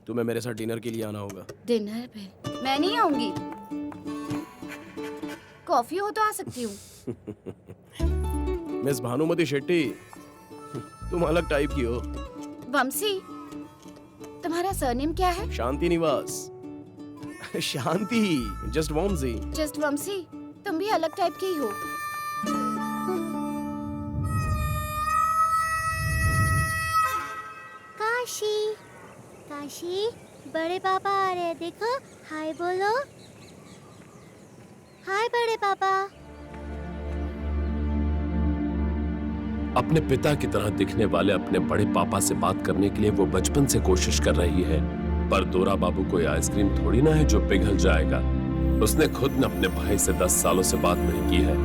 तुम्हें मेरे साथ डिनर के लिए आना होगा। डिनर पे मैं नहीं आऊंगी। कॉफी हो तो आ सकती हूँ। मिस भानुमति शेट्टी, तुम अलग टाइप की हो। वंशी, तुम्हारा सरनेम क्या है? शांति निवास। शांति, जस्ट वंशी। जस्ट वंशी, तुम भी अलग टाइप की ही हो। काशी, काशी, बड़े पापा आ रहे हैं, देखो। हाय बोलो। हाय बड़े पापा। अपने पिता की तरह दिखने वाले अपने बड़े पापा से बात करने के लिए वो बचपन से कोशिश कर रही है, पर दोरा बाबू कोई आइसक्रीम थोड़ी ना है जो पिघल जाएगा। उसने खुद न अपने भाई से 10 सालों से बात नहीं की है।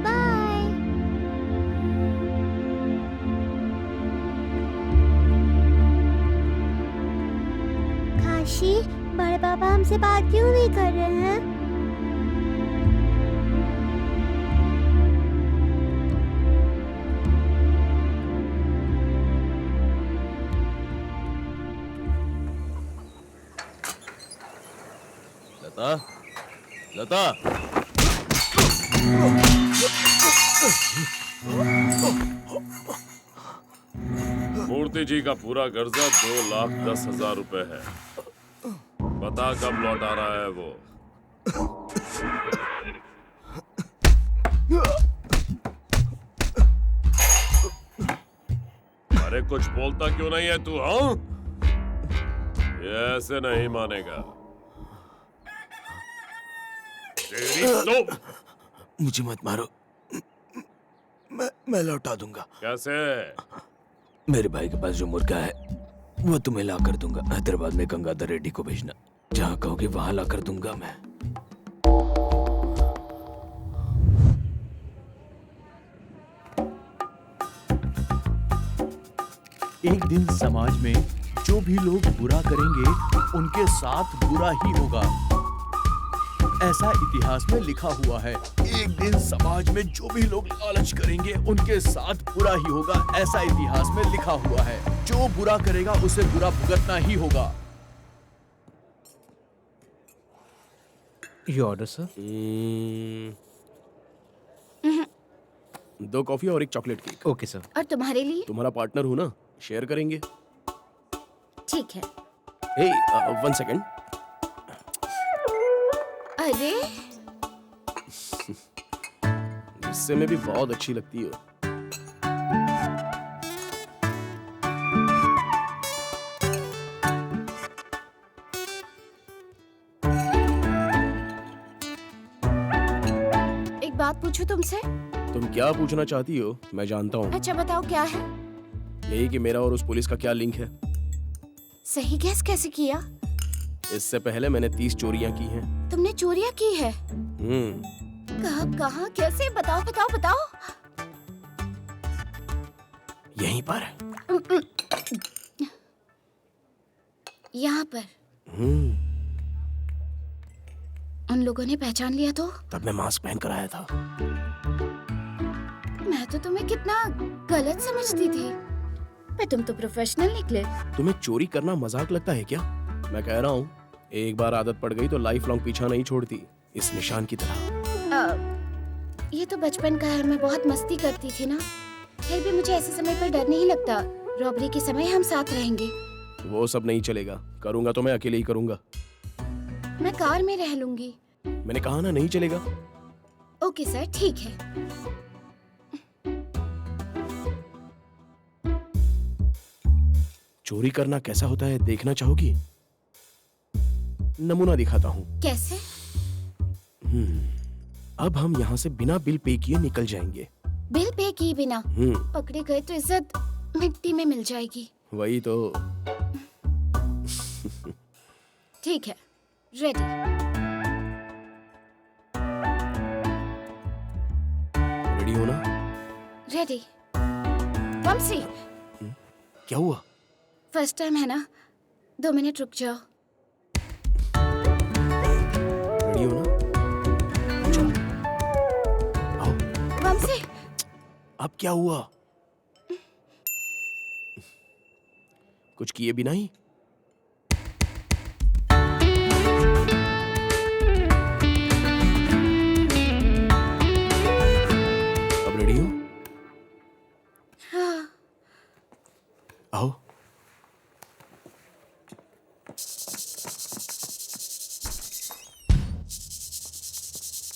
बाय। काशी, बड़े पापा हमसे बात क्यों नहीं कर रहे हैं? लता, लता। मूर्ति जी का पूरा कर्जा 2,10,000 रुपए है। बता कब लौट आ रहा है वो? अरे कुछ बोलता क्यों नहीं है तू? हाँ, ये ऐसे नहीं मानेगा। तेरी तो मुझे मत मारो, मैं लौटा दूंगा। कैसे? मेरे भाई के पास जो मुर्गा है वो तुम्हें ला कर दूंगा। हैदराबाद में गंगाधर रेड्डी को भेजना, जहाँ कहोगे वहां ला कर दूंगा मैं। एक दिन समाज में जो भी लोग बुरा करेंगे उनके साथ बुरा ही होगा, ऐसा इतिहास में लिखा हुआ है। एक दिन समाज में जो भी लोग लालच करेंगे उनके साथ बुरा ही होगा, ऐसा इतिहास में लिखा हुआ है। जो बुरा करेगा उसे बुरा भुगतना ही होगा। ये ऑर्डर सर। 2 कॉफी और 1 चॉकलेट केक। Okay sir. और तुम्हारे लिए? तुम्हारा पार्टनर हूं ना, शेयर करेंगे। ठीक है। हे, 1 सेकेंड। अरे गुस्से में भी बहुत अच्छी लगती हो। एक बात पूछूं तुमसे? तुम क्या पूछना चाहती हो मैं जानता हूँ। अच्छा बताओ, क्या है? यही कि मेरा और उस पुलिस का क्या लिंक है। सही गैस कैसे किया? इससे पहले मैंने 30 चोरियां की हैं। तुमने चोरियां की है? कब, कहाँ, कैसे? बताओ बताओ बताओ। यहीं पर। यहाँ पर। उन लोगों ने पहचान लिया तो? तब मैं मास्क पहन कर आया था। मैं तो तुम्हें कितना गलत समझती थी, पर तुम तो प्रोफेशनल निकले। तुम्हें चोरी करना मजाक लगता है क्या? मैं कह रहा हूँ, एक बार आदत पड़ गई तो लाइफ लॉन्ग पीछा नहीं छोड़ती, इस निशान की तरह। ये तो बचपन का है, मैं बहुत मस्ती करती थी ना। फिर भी मुझे ऐसे समय पर डर नहीं लगता। रॉबरी के समय हम साथ रहेंगे। वो सब नहीं चलेगा, करूंगा तो मैं अकेले ही करूंगा। मैं कार में रह लूंगी। मैंने कहा ना, नहीं चलेगा। ओके सर, ठीक है। चोरी करना कैसा होता है देखना चाहोगी? नमूना दिखाता हूँ। कैसे? अब हम यहाँ से बिना बिल पे किए निकल जाएंगे। बिल पे किए बिना? पकड़े गए तो इज्जत मिट्टी में मिल जाएगी। वही तो। ठीक है, रेडी। रेडी हो ना? रेडी। वंशी, क्या हुआ? फर्स्ट टाइम है ना, 2 मिनट रुक जाओ। रेडी हो ना? चलो आओ। वंशी, अब क्या हुआ? कुछ किए बिना ही? अब रेडी हो? हाँ। आओ।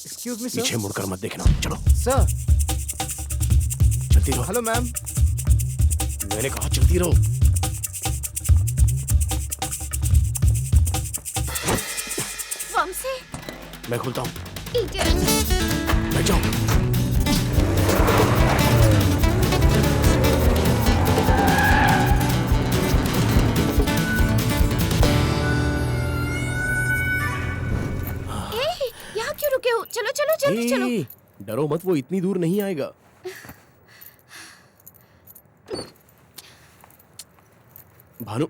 Excuse me sir. पीछे मुड़कर मत देखना। चलो सर। चलती रहो। Hello ma'am. मैंने कहा चलती रहो। वंशी, मैं खुलता हूँ। इडियट। बैठ जाओ। यहाँ क्यों रुके हो? चलो चलो जल्दी चलो। डरो मत, वो इतनी दूर नहीं आएगा। भानु,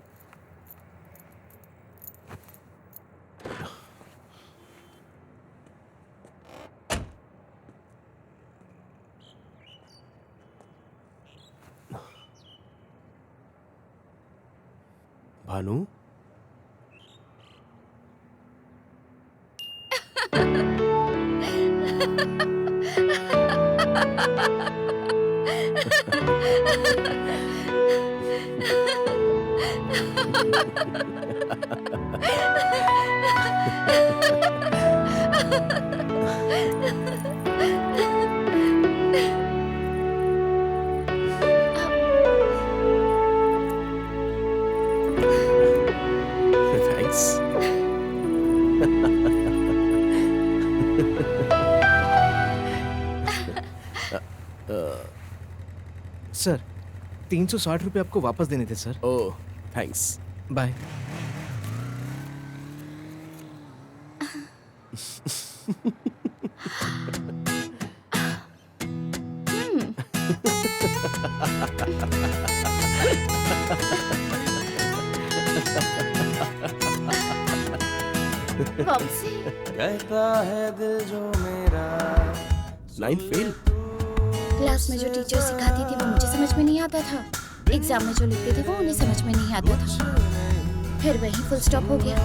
भानु, थैंक्स। सर, 360 रुपये आपको वापस देने थे सर। ओह, थैंक्स। बाय। वंशी, कहता है दिल जो मेरा। 9 फेल। क्लास में जो टीचर सिखाती थी वो मुझे समझ में नहीं आता था। एग्जाम में जो लिखते थे वो उन्हें समझ में नहीं आता था। फिर वही फुल स्टॉप हो गया।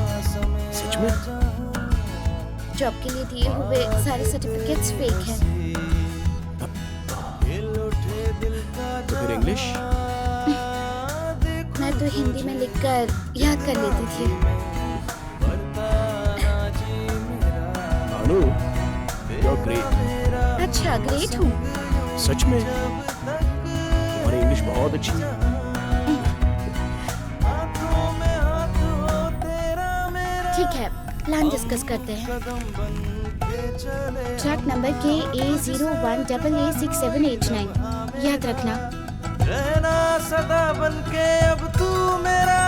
सच में? जॉब के लिए दिए हुए सारे सर्टिफिकेट्स फेक हैं। तो फिर इंग्लिश? मैं तो हिंदी में लिखकर याद कर लेती थी। Bhanu, you're great। अच्छा, ग्रेट हूँ। सच में? तुम्हारी इंग्लिश बहुत अच्छी है। ठीक है, प्लान डिस्कस करते हैं। ट्रैक नंबर KA01AA6789 याद रखना। रहना सदा बनके अब तू मेरा।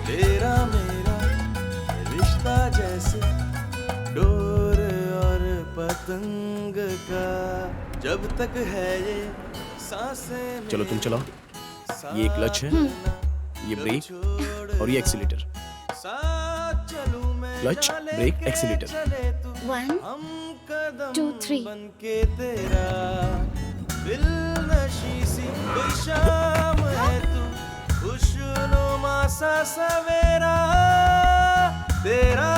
तेरा मेरा रिश्ता जैसे डोर और पतंग का, जब तक है ये सांसें। चलो तुम चलाओ। ये क्लच है, ये ब्रेक और ये एक्सीलेटर। Clutch, break, accelerator. 1 2 3। बनके तेरा दिल नशी सी कोई शाम है तू, खुशनुमा सा सवेरा। तेरा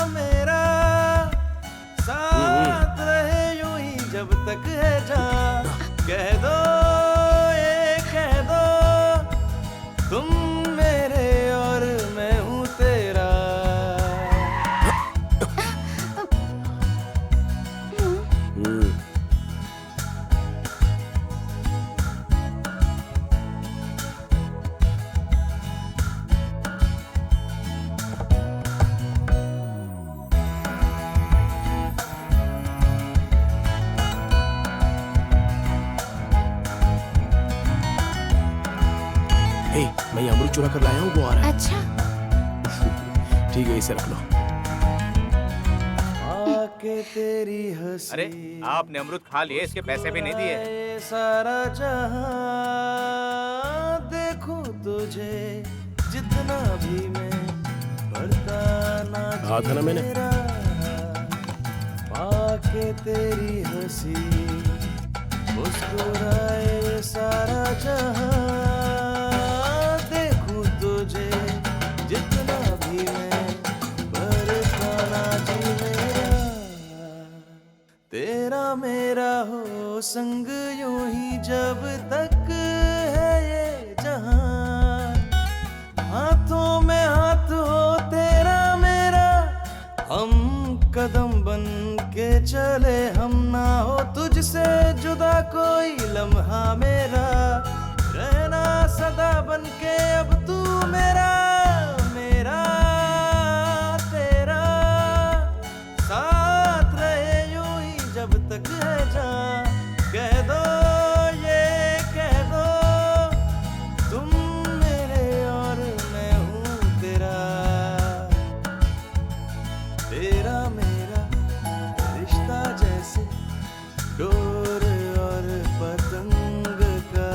मेरा साथ रहे यूं ही जब तक है जान। कह दो ये कह दो, तुम मेरे और मैं हूँ तेरा। हे, मैं ये अमरूद चुरा कर लाया हूँ, वो आ रहा है। अच्छा ठीक है, इसे रख लो। आके तेरी हंसी, अरे आपने अमरूद खा लिए, इसके पैसे भी नहीं दिए। ये सारा जहां देखूं तुझे जितना भी मैं भरता ना कहा था ना मैंने। मेरा। आके तेरी हंसी मुस्कुराए सारा जहां देखूं तुझे जितना भी मैं भरता ना जी मेरा। तेरा मेरा हो संग यूं ही जब तक है ये जहां, हाथों में हाथ हो तेरा मेरा, हम कदम बन के चले, हम ना हो तुझसे जुदा कोई लम्हा मेरा, रहना सदा बन के अब तू मेरा, मेरा तेरा, साथ रहे यूं ही जब तक है जान, कह दो ये कह दो, तुम मेरे और मैं हूँ तेरा, तेरा मेरा रिश्ता जैसे डोर और पतंग का।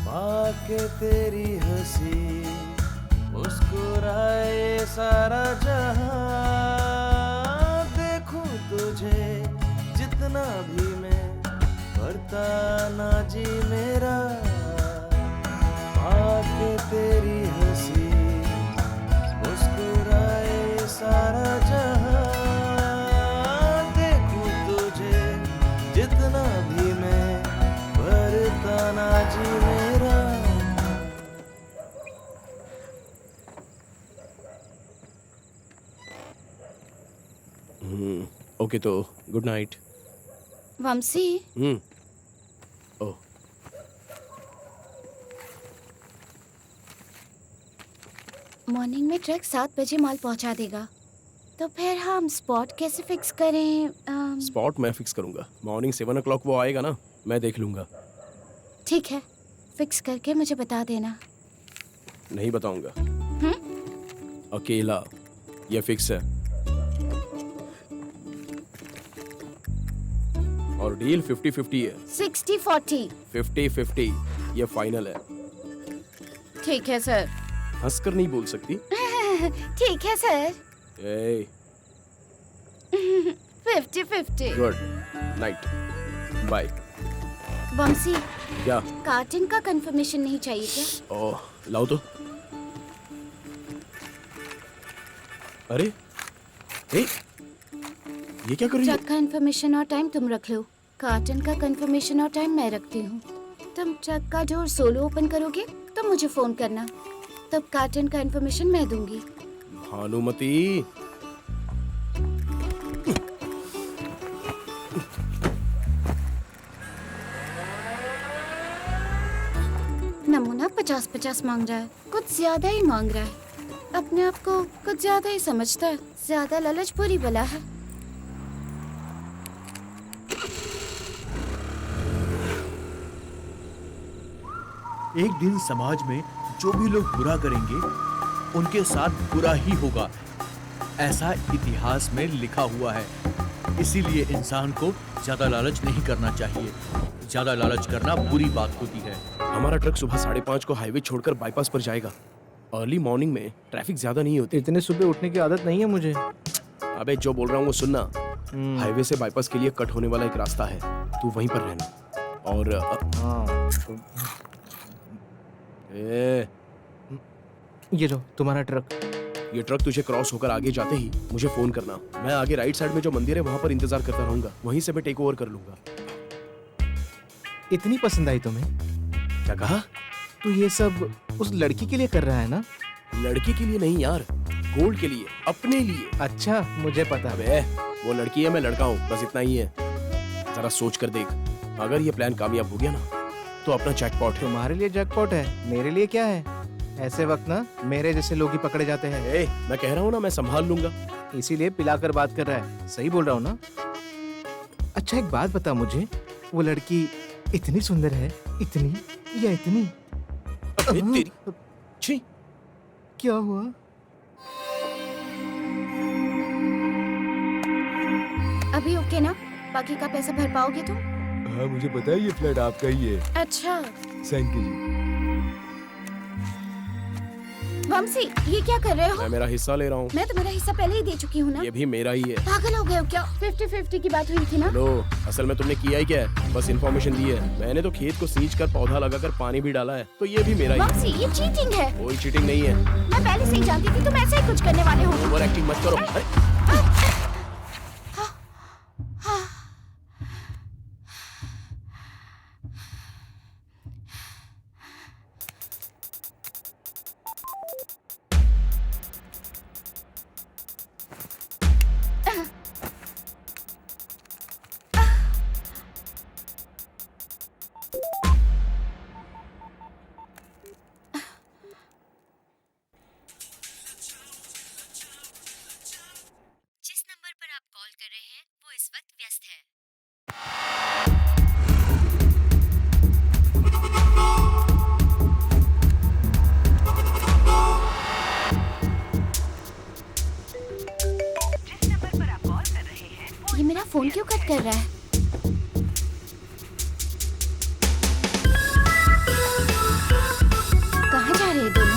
पाके तेरी हंसी मुस्कुराए सारा जहां देखूं तुझे जितना भी मैं भरता ना जी मेरा। पाके तेरी हंसी मुस्कुराए सारा जहां देखूं तुझे जितना भी मैं भरता ना जी मेरा। ओके, तो गुड नाइट। वंशी, ओह, मॉर्निंग में ट्रक 7 बजे माल पहुंचा देगा, तो फिर हम स्पॉट कैसे फिक्स करें? स्पॉट मैं फिक्स करूंगा। मॉर्निंग 7 o'clock वो आएगा ना, मैं देख लूंगा। ठीक है, फिक्स करके मुझे बता देना। नहीं बताऊंगा। अकेला, ये फिक्स है। और डील 50-50 है। 60-40। 50-50 ये फाइनल है। ठीक है सर। हंसकर नहीं बोल सकती। ठीक है sir. 50-50। Good night, bye. Vanshi, क्या? कार्टन का कंफर्मेशन नहीं चाहिए क्या? ओह, लाओ तो। अरे, ये क्या कर रही हो? ट्रक का इंफॉर्मेशन और टाइम तुम रख लो, कार्टन का कंफर्मेशन और टाइम मैं रखती हूँ। तुम ट्रक का डोर सोलो ओपन करोगे तो मुझे फोन करना, तब कार्टन का इंफॉर्मेशन मैं दूंगी। भानुमति, नमूना 50-50 मांग रहा है, कुछ ज्यादा ही मांग रहा है। अपने आप को कुछ ज्यादा ही समझता है। ज्यादा लालच बुरी बला है। एक दिन समाज में जो भी लोग बुरा करेंगे उनके साथ बुरा ही होगा, ऐसा इतिहास में लिखा हुआ है। इसीलिए इंसान को ज्यादा लालच नहीं करना चाहिए। ज्यादा लालच करना बुरी बात होती है। हमारा ट्रक सुबह 5:30 को हाईवे छोड़कर बाईपास पर जाएगा। अर्ली मॉर्निंग में ट्रैफिक ज्यादा नहीं होती। इतने सुबह उठने की आदत नहीं है मुझे। अबे जो बोल रहा हूँ वो सुनना। हाईवे से बाईपास के लिए कट होने वाला एक रास्ता है, तू वहीं पर रहना। और ये लो तुम्हारा ट्रक। ये ट्रक तुझे क्रॉस होकर आगे जाते ही मुझे फोन करना। मैं आगे राइट साइड में जो मंदिर है वहां पर इंतजार करता रहूंगा, वहीं से मैं टेक ओवर कर लूंगा। इतनी पसंद आई तुम्हें? क्या कहा? तू ये सब उस लड़की के लिए कर रहा है ना? लड़की के लिए नहीं यार, गोल्ड के लिए, अपने लिए। अच्छा, मुझे पता। अबे वो लड़की है, मैं लड़का हूँ, बस इतना ही है। जरा सोच कर देख, अगर ये प्लान कामयाब हो गया ना तो अपना जैकपॉट है। तुम्हारे लिए जैकपॉट है, मेरे लिए क्या है? ऐसे वक्त ना मेरे जैसे लोग ही पकड़े जाते हैं। मैं कह रहा हूँ ना, मैं संभाल लूंगा। इसीलिए पिलाकर बात कर रहा है। सही बोल रहा हूँ ना? अच्छा एक बात बता मुझे, वो लड़की इतनी सुंदर है, इतनी या इतनी? छी, क्या हुआ? अभी ओके ना? बाकी का पैसा भर पाओगे तुम? हाँ मुझे पता है ये फ्लैट आपका ही है। अच्छा थैंक यू जी। वंशी, ये क्या कर रहे हो? मैं मेरा हिस्सा ले रहा हूँ। मैं तो मेरा हिस्सा पहले ही दे चुकी हूँ ना। ये भी मेरा ही है। पागल हो गए हो क्या? 50-50 की बात हुई थी ना। लो, असल में तुमने किया ही क्या है? बस इन्फॉर्मेशन दी है। मैंने तो खेत को सींच कर पौधा लगाकर पानी भी डाला है, तो ये भी मेरा ही है। वंशी, ये चीटिंग है। कोई चीटिंग नहीं है। मैं पहले से ही जानती थी तुम ऐसा ही कुछ करने वाले हो। ओवर एक्टिंग मत करो। जिस नंबर पर आप कॉल कर रहे हैं वो इस वक्त व्यस्त है। ये मेरा फोन क्यों कट कर रहा है? कहाँ जा रहे हैं दोनों?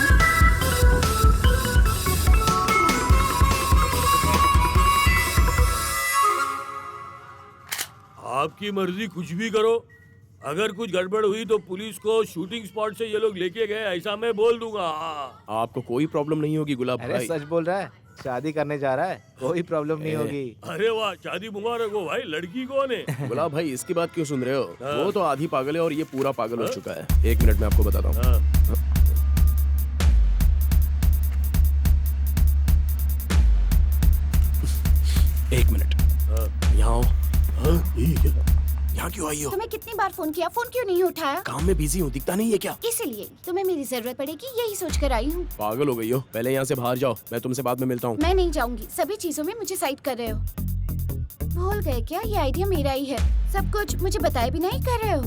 आपकी मर्जी, कुछ भी करो। अगर कुछ गड़बड़ हुई तो पुलिस को शूटिंग स्पॉट से ये लोग लेके गए, ऐसा मैं बोल दूंगा। आपको कोई प्रॉब्लम नहीं होगी गुलाब अरे भाई। सच बोल रहा है, शादी करने जा रहा है, कोई प्रॉब्लम नहीं होगी। अरे वाह, शादी मुबारक हो भाई। लड़की कौन है? गुलाब भाई इसकी बात क्यों सुन रहे हो? हाँ। वो तो आधी पागल है और ये पूरा पागल हो चुका है। 1 मिनट में आपको बताता हूँ। एक मिनट, यहाँ आओ। यहाँ क्यों आई हो? तुम्हें कितनी बार फोन किया, फोन क्यों नहीं उठाया? काम में बिजी हूँ, दिखता नहीं है क्या? इसीलिए तुम्हें मेरी जरूरत पड़ेगी, यही सोच कर आई हूँ। पागल हो गई हो? पहले यहाँ से बाहर जाओ, मैं तुमसे बाद में मिलता हूँ। मैं नहीं जाऊंगी, सभी चीजों में मुझे साइड कर रहे हो। भूल गए क्या? ये आइडिया मेरा ही है। सब कुछ मुझे बताए भी नहीं कर रहे हो।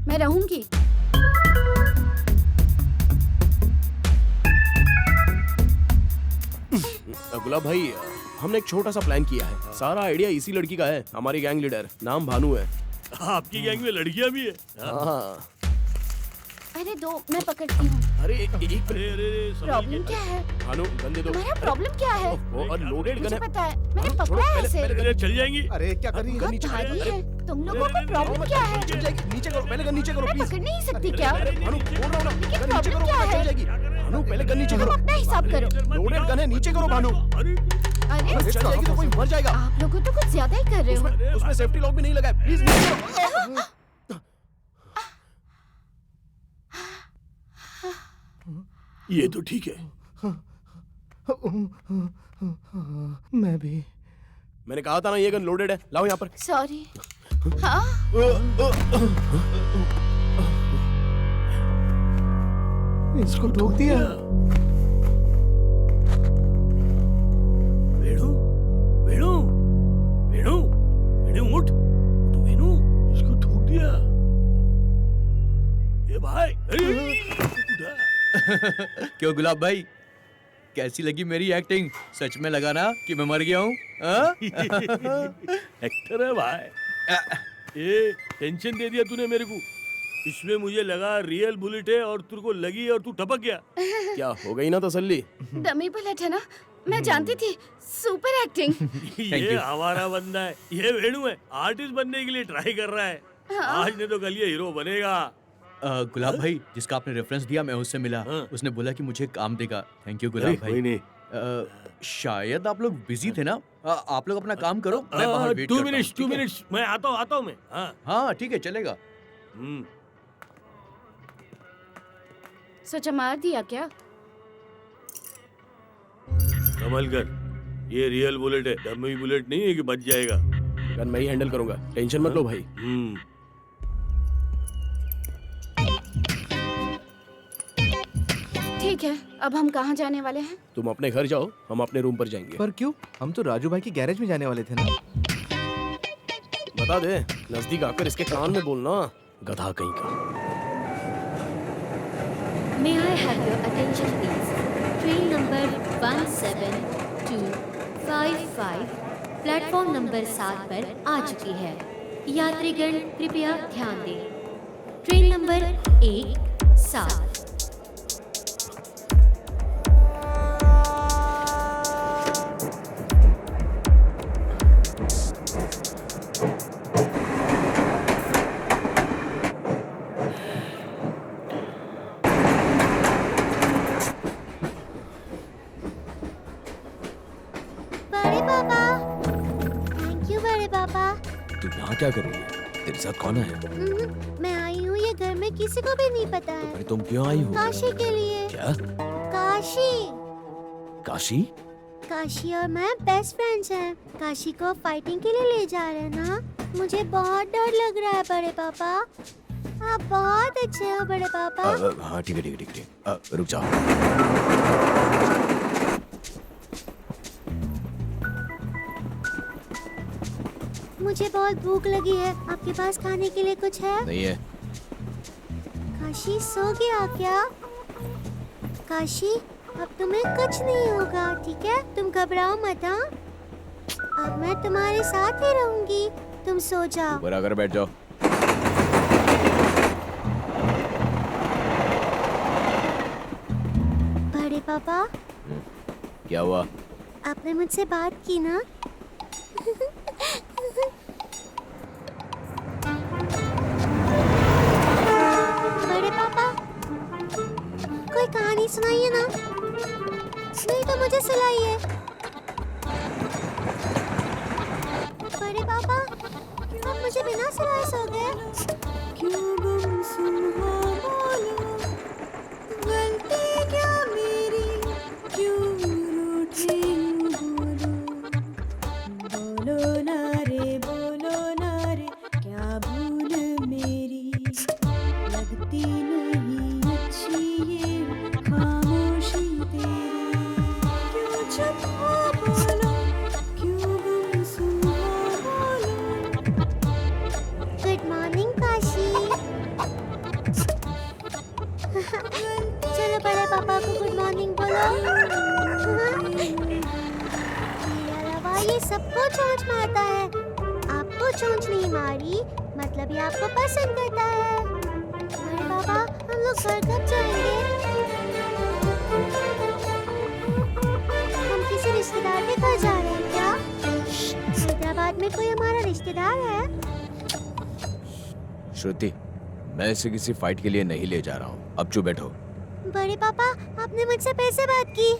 मैं रहूंगी। गुलाब भाई, हमने एक छोटा सा प्लान किया है। सारा आइडिया इसी लड़की का है, हमारी गैंग लीडर, नाम भानु है। आपकी गैंग में लड़कियां भी है? हाँ। अरे दो, मैं पकड़ती हूँ। अरे एक प्रॉब्लम क्या है? भानु, गंदे दो। तुम्हारा प्रॉब्लम क्या है? और लोडेड गन मुझे है। पता है, मैंने पकड़ा है ऐसे। चल जाएंगी। अरे क्या कर रही है? बहुत भारी है। तुम लोगों को प्रॉब्लम क्या है? नीचे करो, पहले गन नीचे करो मैं प्लीज। पकड़ नहीं सकती क्या? भानु, बोल रहा हूँ ना, लेकिन गन नीचे प्रॉब्लम करो, क्या चल है? जाएगी। भानु, पहले गन नीचे तुम करो। अपना हिसाब करो। लोडेड गन है, नीचे करो भानु। अरे चल जाएगी तो कोई मर जाएगा। आप लोगों तो कुछ ज्यादा ही कर रहे हो। उसमें सेफ्टी लॉक भी नहीं लगा है, प्लीज नीचे करो। ये तो ठीक है। मैं भी। मैंने कहा था ना ये गन लोडेड है, लाओ यहाँ पर। सॉरी। हाँ? इसको ठोक दिया। वेणु, वेणु, वेणु, वेणु उठ, उठ वेणु, इसको ठोक दिया। ये भाई, उठा। क्यों गुलाब भाई, कैसी लगी मेरी एक्टिंग? सच में लगा ना कि मैं मर गया हूँ? एक्टर है भाई। ये टेंशन दे दिया तूने मेरे को। इसमें मुझे लगा रियल बुलेट है और तुझको लगी और तू टपक गया। क्या हो गई ना तसल्ली? डमी बुलेट है ना? मैं जानती थी। Super acting. ये हमारा बंदा है, ये वेणु है, आर्टिस्ट बनने के लिए ट्राई कर रहा है। आज नहीं तो कल ये हीरो बनेगा। गुलाब भाई, जिसका आपने रेफरेंस दिया, मैं उससे मिला। उसने बोला कि मुझे काम देगा। थैंक यू गुलाब भाई। कोई नहीं। शायद आप लोग बिजी थे ना? आप लोग अपना काम करो, मैं बाहर वेट करता हूँ। 2 मिनट्स, मैं आता हूँ मैं। हाँ ठीक है, चलेगा। सोचा मार दिया क्या? कमल कर, ये रियल बुलेट है, डमी बुलेट नहीं है कि बच जाएगा। गन मैं ही हैंडल करूंगा, टेंशन मत लो भाई। ठीक है, अब हम कहाँ जाने वाले हैं? तुम अपने घर जाओ, हम अपने रूम पर जाएंगे। पर क्यों? हम तो राजू भाई की गैरेज में जाने वाले थे ना। बता दे, नजदीक आकर इसके कान में बोलना, गधा कहीं का। May I have your attention please? Train number 17255 platform number 7 पर आ चुकी है। यात्रीगण कृपया ध्यान दें। Train number 1-7। बड़े पापा, थैंक यू बड़े पापा। तू यहाँ क्या कर रही है? तेरे साथ कौन है? मैं आई हूँ, ये घर में किसी को भी नहीं पता है। अरे तुम क्यों आई हो? काशी के लिए। क्या? काशी। काशी? काशी और मैं बेस्ट फ्रेंड्स हैं। काशी को फाइटिंग के लिए ले जा रहे हैं ना। मुझे बहुत डर लग रहा है बड़े पापा। आप बहुत अच्छे हो बड़े पापा। हाँ ठीक है ठीक है ठीक है, रुक जाओ। मुझे बहुत भूख लगी है, आपके पास खाने के लिए कुछ है? नहीं है। काशी सो गया क्या? काशी, अब तुम्हें कुछ नहीं होगा, ठीक है? तुम घबराओ मत। हाँ, अब मैं तुम्हारे साथ ही रहूंगी, तुम सो जाओ। ऊपर आकर बैठ जाओ। बड़े पापा, क्या हुआ? आपने मुझसे बात की ना? बड़े पापा, कोई कहानी सुनाइए ना, नहीं तो मुझे सुनाइए। बड़े पापा, आप मुझे बिना सुनाए सो गए? क्यों गुमसुम हो बोलो, गलती क्या मेरी, क्यों रूठे यूं बोलो, बोलो ना रे, क्या भूल मेरी, लगती नहीं अच्छी ये खामोशी तेरी, क्यों चुप हो बोलो, क्यों गुमसुम हो बोलो। Good morning Kashi. चलो बड़े पापा को गुड मॉर्निंग बोलो। ये सबको चोंच मारता है, आपको चोंच नहीं मारी, मतलब ये आपको पसंद करता है। अरे बाबा, हम लोग घर कब जाएंगे? हम किसी रिश्तेदार के घर जा रहे हैं क्या? हैदराबाद में कोई हमारा रिश्तेदार है? श्रुति, मैं इसे किसी फाइट के लिए नहीं ले जा रहा हूँ, अब चुप बैठो। बड़े पापा, आपने मुझसे पैसे बात की।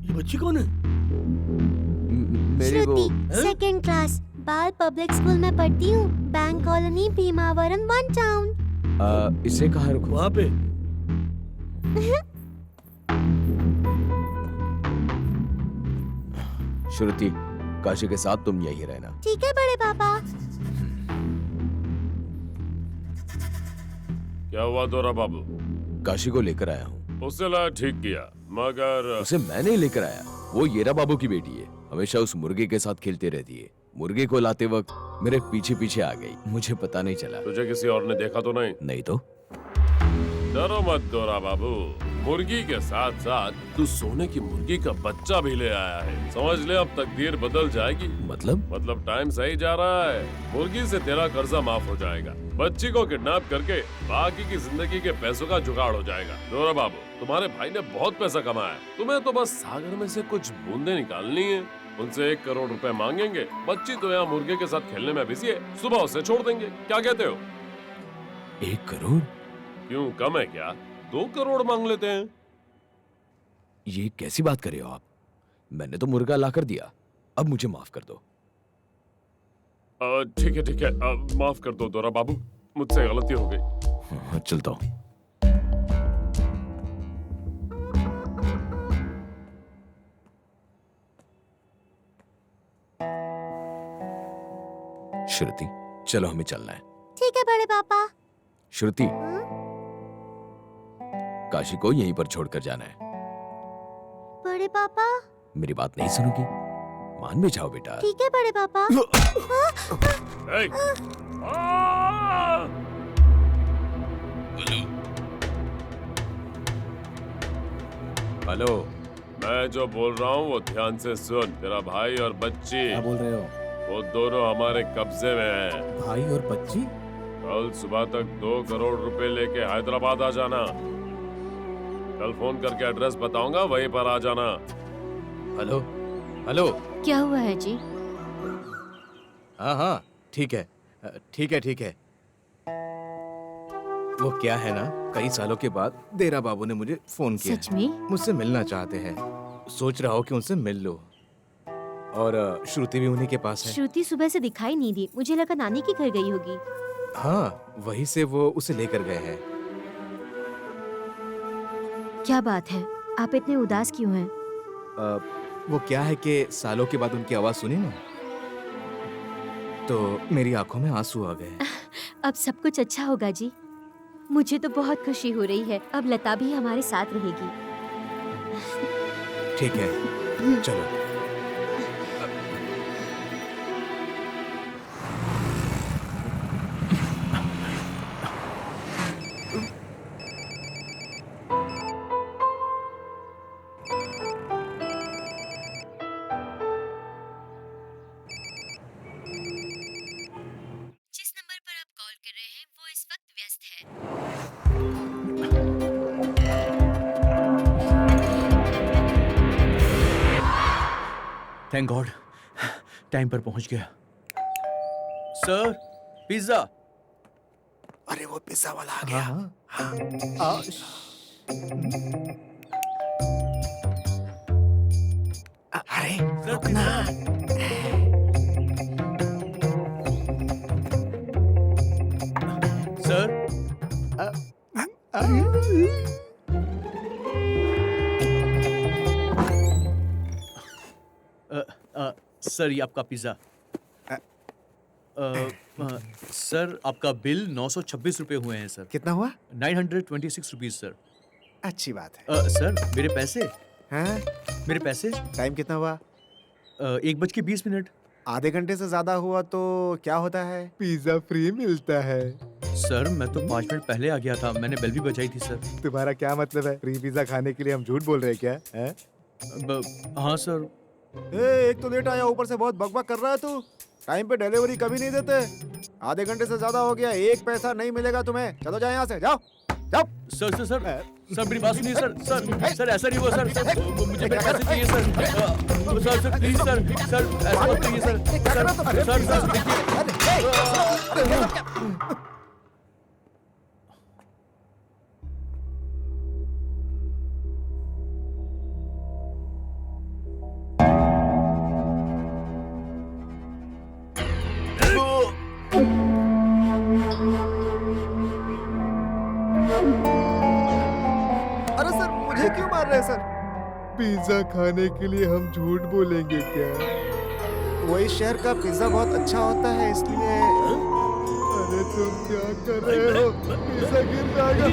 ये बच्ची कौन है? मेरी वो श्रुति, सेकेंड क्लास, बाल पब्लिक स्कूल में पढ़ती हूँ, बैंक कॉलोनी, भीमावरम, 1 टाउन। इसे कहाँ रखूं? वहाँ पे। श्रुति, काशी के साथ तुम यही रहना। ठीक है बड़े पापा। क्या हुआ दोरा बाबू? काशी को लेकर आया हूँ। उसे ला ठीक किया, मगर उसे मैं नहीं लेकर आया, वो येरा बाबू की बेटी है, हमेशा उस मुर्गे के साथ खेलती रहती है। मुर्गे को लाते वक्त मेरे पीछे पीछे आ गई, मुझे पता नहीं चला। तुझे किसी और ने देखा तो नहीं? नहीं तो। डरो मत दोरा बाबू, मुर्गी के साथ साथ तू सोने की मुर्गी का बच्चा भी ले आया है। समझ ले, अब तकदीर बदल जाएगी। मतलब टाइम सही जा रहा है। मुर्गी से तेरा कर्जा माफ हो जाएगा, बच्ची को किडनैप करके बाकी की जिंदगी के पैसों का जुगाड़ हो जाएगा। दोरा बाबू, तुम्हारे भाई ने बहुत पैसा कमाया, तुम्हें तो बस सागर में से कुछ बूंदे निकालनी है। उनसे 1 करोड़ रुपए मांगेंगे, बच्ची तो यहाँ मुर्गे के साथ खेलने में बिजी है, सुबह उसे छोड़ देंगे। क्या कहते हो? 1 करोड़? क्यों, कम है क्या? 2 करोड़ मांग लेते हैं। ये कैसी बात कर रहे हो आप? मैंने तो मुर्गा ला कर दिया, अब मुझे माफ कर दो। ठीक है, माफ कर दो दोरा बाबू, मुझसे गलती हो गई। हाँ, चलता हूँ। श्रुति, चलो हमें चलना है। ठीक है बड़े पापा। श्रुति, काशी को यहीं पर छोड़कर जाना है। बड़े पापा। मेरी बात नहीं सुनोगी? मान भी जाओ बेटा। ठीक है बड़े पापा। हेलो, मैं जो बोल रहा हूँ वो ध्यान से सुन। तेरा भाई और बच्ची, क्या बोल रहे हो? वो दोनों हमारे कब्जे में हैं। भाई और बच्ची? कल सुबह तक 2 करोड़ रुपए लेके हैदराबाद आ जाना। कल फोन करके एड्रेस बताऊंगा, वहीं पर आ जाना। Hello hello. क्या हुआ है जी? हाँ, ठीक है। वो क्या है ना, कई सालों के बाद देरा बाबू ने मुझे फोन किया। सच में? मुझसे मिलना चाहते हैं। सोच रहा हूँ कि उनसे मिल लो। और श्रुति भी उन्हीं के पास है। श्रुति सुबह से दिखाई नहीं दी, मुझे लगा नानी के घर गई होगी। हाँ, वहीं से वो उसे लेकर गए हैं। क्या बात है, आप इतने उदास क्यों हैं? वो क्या है कि सालों के बाद उनकी आवाज सुनी ना, तो मेरी आंखों में आंसू आ गए। अब सब कुछ अच्छा होगा जी। मुझे तो बहुत खुशी हो रही है। अब लता भी हमारे साथ रहेगी। ठीक है, चलो। जिस नंबर पर आप कॉल कर रहे हैं वो इस वक्त व्यस्त है। थैंक गॉड, टाइम पर पहुंच गया। Sir, pizza. अरे वो पिज्जा वाला आ गया। अरे रुकना। सर, सर ये आपका पिज्जा। सर आपका बिल 926 रुपए हुए हैं सर। कितना हुआ? 926 रुपीज सर। अच्छी बात है। सर मेरे पैसे। हैं? मेरे पैसे। टाइम कितना हुआ? 1:20। आधे घंटे से ज्यादा हुआ तो क्या होता है? पिज्जा फ्री मिलता है। सर मैं तो 5 मिनट पहले आ गया था, मैंने बेल भी बजाई थी सर। तुम्हारा क्या मतलब है? फ्री पिज्जा खाने के लिए हम झूठ बोल रहे हैं क्या? हैं? हाँ सर। एक तो लेट आया, ऊपर से बहुत बकबक कर रहा है तू। टाइम पे डिलीवरी कभी नहीं देते। आधे घंटे से ज्यादा हो गया, 1 पैसा नहीं मिलेगा तुम्हें। चलो जाओ यहाँ से, जाओ जाओ। सर मेरी बात सुनिए सर। सर ऐसा नहीं हुआ सर। मुझे मेरे पैसे चाहिए सर। सर प्लीज सर ऐसा मत करिए सर। सर देखिए। अरे सर, मुझे क्यों मार रहे हैं सर? पिज्जा खाने के लिए हम झूठ बोलेंगे क्या? वही शहर का पिज्जा बहुत अच्छा होता है इसलिए। अरे तुम क्या कर रहे हो? पिज्जा गिर जाएगा।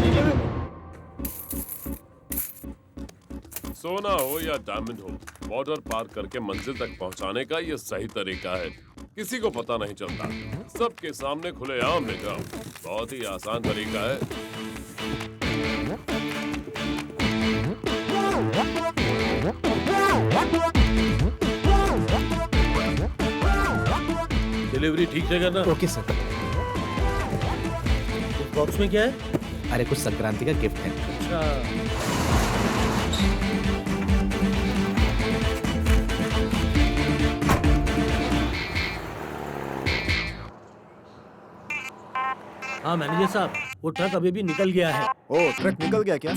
सोना हो या डायमंड हो, बॉर्डर पार करके मंजिल तक पहुंचाने का ये सही तरीका है। किसी को पता नहीं चलता, सबके सामने खुलेआम ले जाओ। बहुत ही आसान तरीका है। डिलीवरी ठीक से करना। Okay sir. इस बॉक्स में क्या है? अरे कुछ संक्रांति का गिफ्ट है। अच्छा। हाँ मैनेजर साहब, वो ट्रक अभी भी निकल गया है। ओ, ट्रक निकल गया क्या?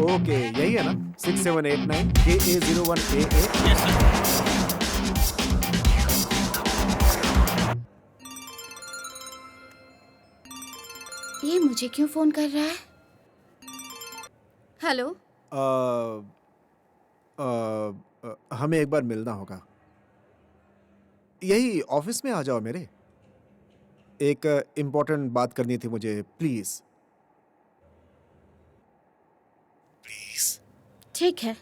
ओके, यही है ना 6789 KA01AA। Yes sir. ये मुझे क्यों फोन कर रहा है? हेलो। हमें एक बार मिलना होगा। यही ऑफिस में आ जाओ मेरे। एक इम्पोर्टेंट बात करनी थी मुझे, प्लीज। प्लीज। ठीक है।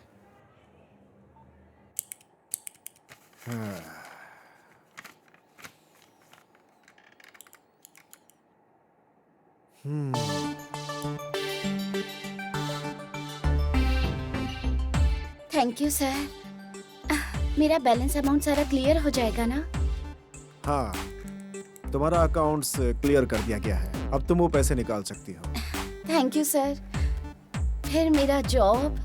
Thank you sir. मेरा बैलेंस अमाउंट सारा क्लियर हो जाएगा ना? हाँ, तुम्हारा अकाउंट्स क्लियर कर दिया गया है। अब तुम वो पैसे निकाल सकती हो। Thank you sir. फिर मेरा जॉब?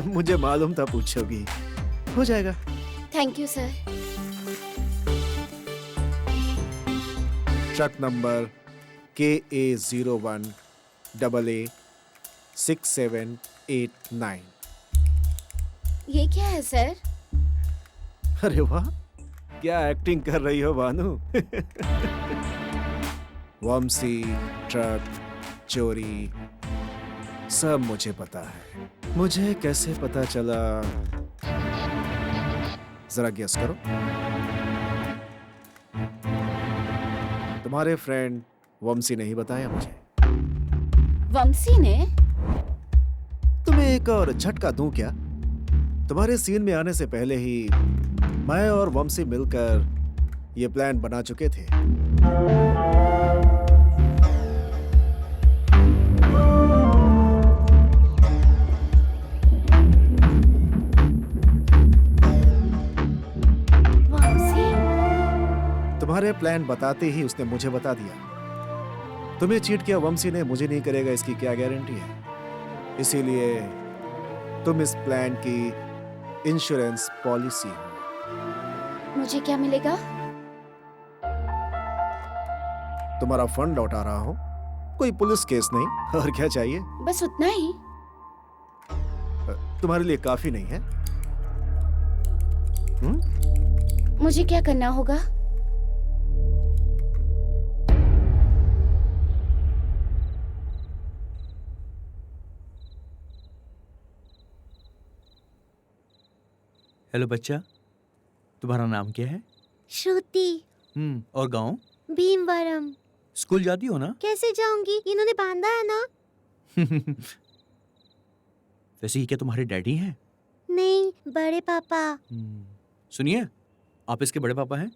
मुझे मालूम था पूछोगी। हो जाएगा। Thank you sir. Truck number KA01AA6789। ये क्या है सर? अरे वाह, क्या एक्टिंग कर रही हो भानु। वंशी, ट्रक, चोरी, सब मुझे पता है। मुझे कैसे पता चला? जरा गेस करो। तुम्हारे फ्रेंड वंशी ने ही बताया मुझे। वंशी ने? तुम्हें एक और झटका दूं क्या? तुम्हारे सीन में आने से पहले ही मैं और वंशी मिलकर ये प्लान बना चुके थे। वंशी? तुम्हारे प्लान बताते ही उसने मुझे बता दिया। तुम्हें चीट किया वंशी ने, मुझे नहीं करेगा इसकी क्या गारंटी है? इसीलिए तुम इस प्लान की इंश्योरेंस पॉलिसी हो। मुझे क्या मिलेगा? तुम्हारा फंड लौटा रहा हूं। कोई पुलिस केस नहीं। और क्या चाहिए? बस उतना ही? तुम्हारे लिए काफी नहीं है? मुझे क्या करना होगा? हेलो बच्चा, तुम्हारा नाम क्या है? श्रुति। और गांव? भीमवरम। स्कूल जाती हो ना? कैसे जाऊंगी? इन्होंने बांधा है ना। वैसे ये क्या तुम्हारे डैडी हैं? नहीं, बड़े पापा। सुनिए, आप इसके बड़े पापा हैं?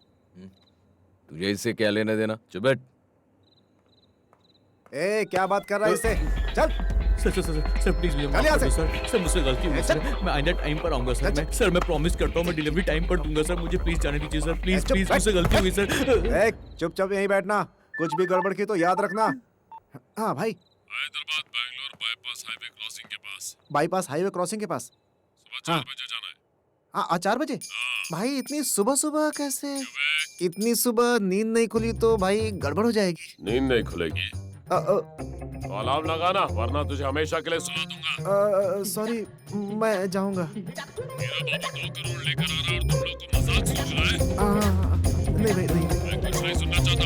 तुझे इससे क्या लेना देना? चुप बैठ। ए, क्या बात कर रहा है इससे? चल। सर प्लीज मुझे माफ कर दो सर मुझसे गलती हुई सर। मैं आइंदा टाइम पर आऊंगा सर। मैं प्रॉमिस करता हूँ मैं डिलीवरी टाइम पर दूंगा सर। मुझे प्लीज जाने दीजिए सर। प्लीज मुझसे गलती हुई सर। चुपचाप यहीं बैठना। कुछ भी गड़बड़ की तो याद रखना। हाँ भाई। Hyderabad Bangalore bypass highway crossing के पास। बाईपास हाईवे क्रॉसिंग के पास? सुबह 4 बजे जाना है। हाँ, 4 बजे? भाई इतनी सुबह सुबह कैसे? इतनी सुबह नींद नहीं खुली तो भाई गड़बड़ हो जाएगी। नींद नहीं खुलेगी तो अलार्म लगाना, वरना तुझे हमेशा के लिए सुला दूंगा। सॉरी, मैं जाऊंगा। मेरा बाबू 2 करोड़ लेकर आ रहा है और तुम लोग को मजाक समझ रहा है? नहीं भाई नहीं। मैं कुछ नहीं सुनना चाहता।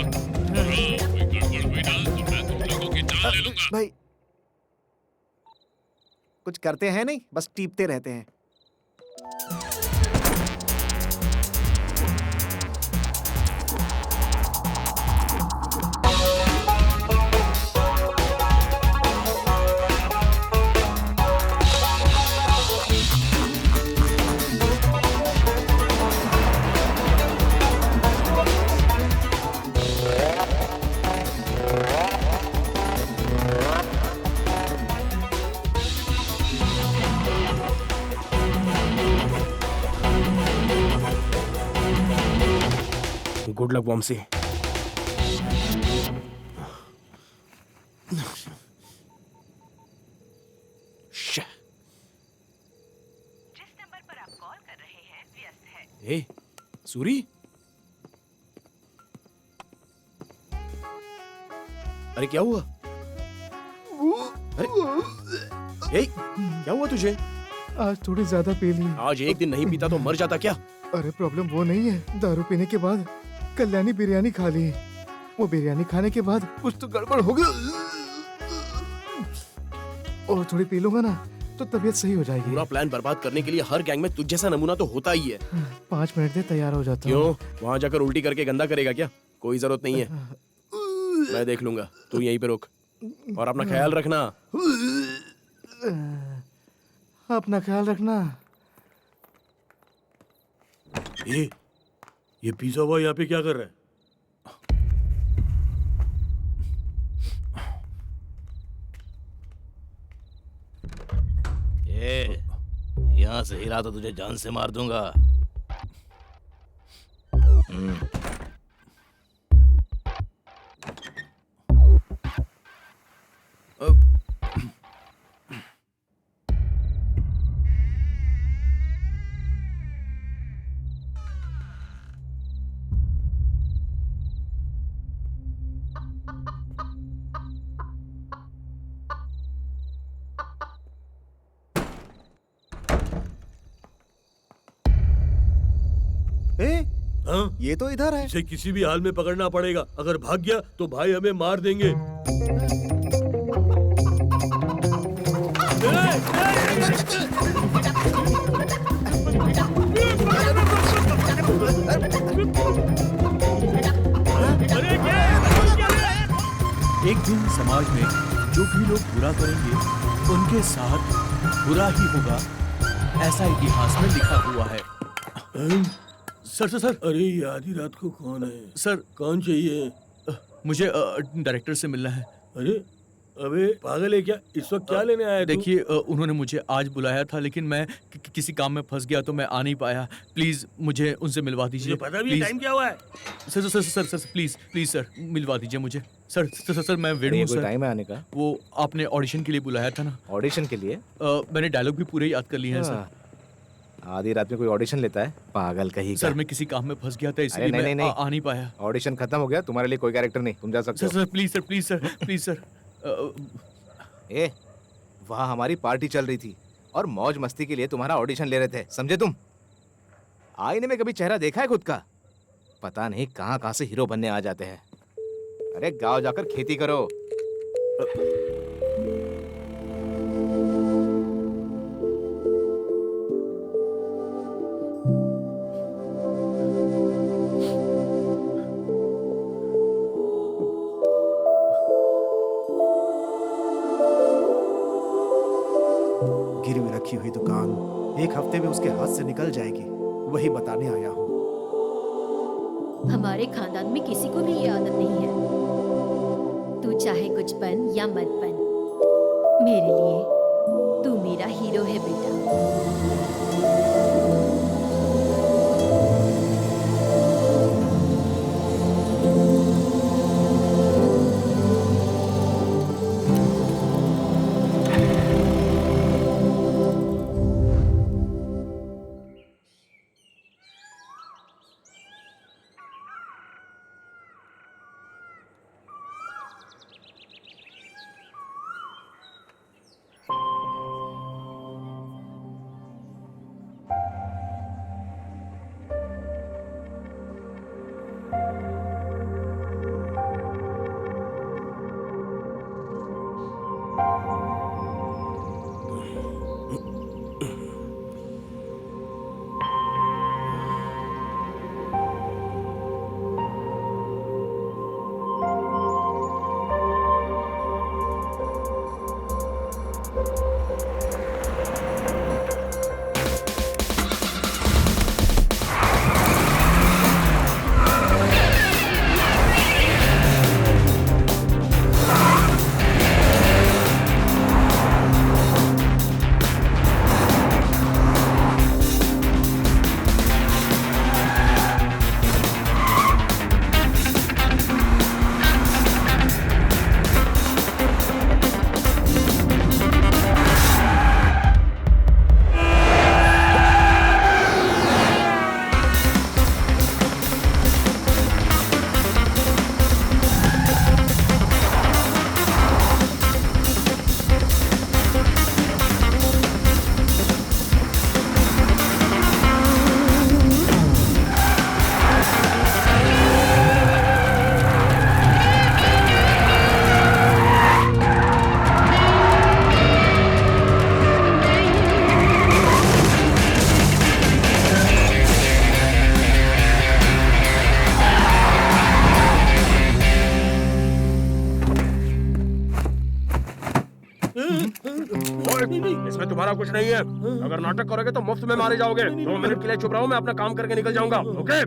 और हाँ, कोई गड़बड़ हुई ना तो मैं तुम लोगों की जान ले लूंगा। भाई कुछ करते हैं नहीं, बस टीपते रहते हैं। गुड लक वंशी। ए, सूरी, अरे क्या हुआ? अरे ए, क्या हुआ तुझे? आज थोड़ी ज्यादा पी ली। आज एक दिन नहीं पीता तो मर जाता क्या? अरे प्रॉब्लम वो नहीं है, दारू पीने के बाद कल्याणी बिरयानी खा ली। वो बिरयानी खाने के बाद कुछ तो गड़बड़ हो गया, और थोड़ी पी लूंगा ना तो तबीयत सही हो जाएगी। पूरा प्लान बर्बाद करने के लिए हर गैंग में तुझ जैसा नमूना तो होता ही है। 5 मिनट दे तैयार हो जाता क्यों? वहां जाकर उल्टी करके गंदा करेगा क्या? कोई जरूरत नहीं है, मैं देख लूंगा। तू यहीं पे रुक और अपना ख्याल रखना। अपना ख्याल रखना। ये पिज्जा बॉय यहाँ पे क्या कर रहा है? यहाँ से हिला तो तुझे जान से मार दूंगा। हाँ? ये तो इधर है। इसे किसी भी हाल में पकड़ना पड़ेगा। अगर भाग गया तो भाई हमें मार देंगे। एक दिन समाज में जो भी लोग बुरा करेंगे उनके साथ बुरा ही होगा, ऐसा इतिहास में लिखा हुआ है। सर। अरे ये आधी रात को कौन है? सर कौन चाहिए? मुझे डायरेक्टर से मिलना है। अरे अबे पागल है क्या? इस वक्त क्या लेने आया तू? देखिए उन्होंने मुझे आज बुलाया था, लेकिन मैं किसी काम में फंस गया तो मैं आ नहीं पाया। प्लीज मुझे उनसे मिलवा दीजिए। मुझे पता भी है टाइम क्या हुआ है? सर प्लीज सर मिलवा दीजिए मुझे। सर मैं वेणु हूँ सर। टाइम है आने का? वो आपने ऑडिशन के लिए बुलाया था ना? ऑडिशन के लिए? मैंने डायलॉग भी पूरे याद कर लिए हैं सर। आधी रात में कोई ऑडिशन लेता है? पागल कहीं का। सर मैं किसी काम में फंस गया था इसलिए मैं आ नहीं पाया। ऑडिशन खत्म हो गया, तुम्हारे लिए कोई कैरेक्टर नहीं, तुम जा सकते हो। Sir please sir. वहाँ हमारी पार्टी चल रही थी और मौज मस्ती के लिए तुम्हारा ऑडिशन ले रहे थे, समझे तुम? आईने में कभी चेहरा देखा है खुद का? पता नहीं कहाँ से हीरो बनने आ जाते हैं। अरे गांव जाकर खेती करो। गिरवी रखी हुई दुकान 1 हफ्ते में उसके हाथ से निकल जाएगी, वही बताने आया हूँ। हमारे खानदान में किसी को भी ये आदत नहीं है। तू चाहे कुछ बन या मत बन, मेरे लिए तू मेरा हीरो है बेटा। इसमें तुम्हारा कुछ नहीं है। अगर नाटक करोगे तो मुफ्त में मारे जाओगे। 2 मिनट के लिए चुप रहो, मैं अपना काम करके निकल जाऊंगा। ओके?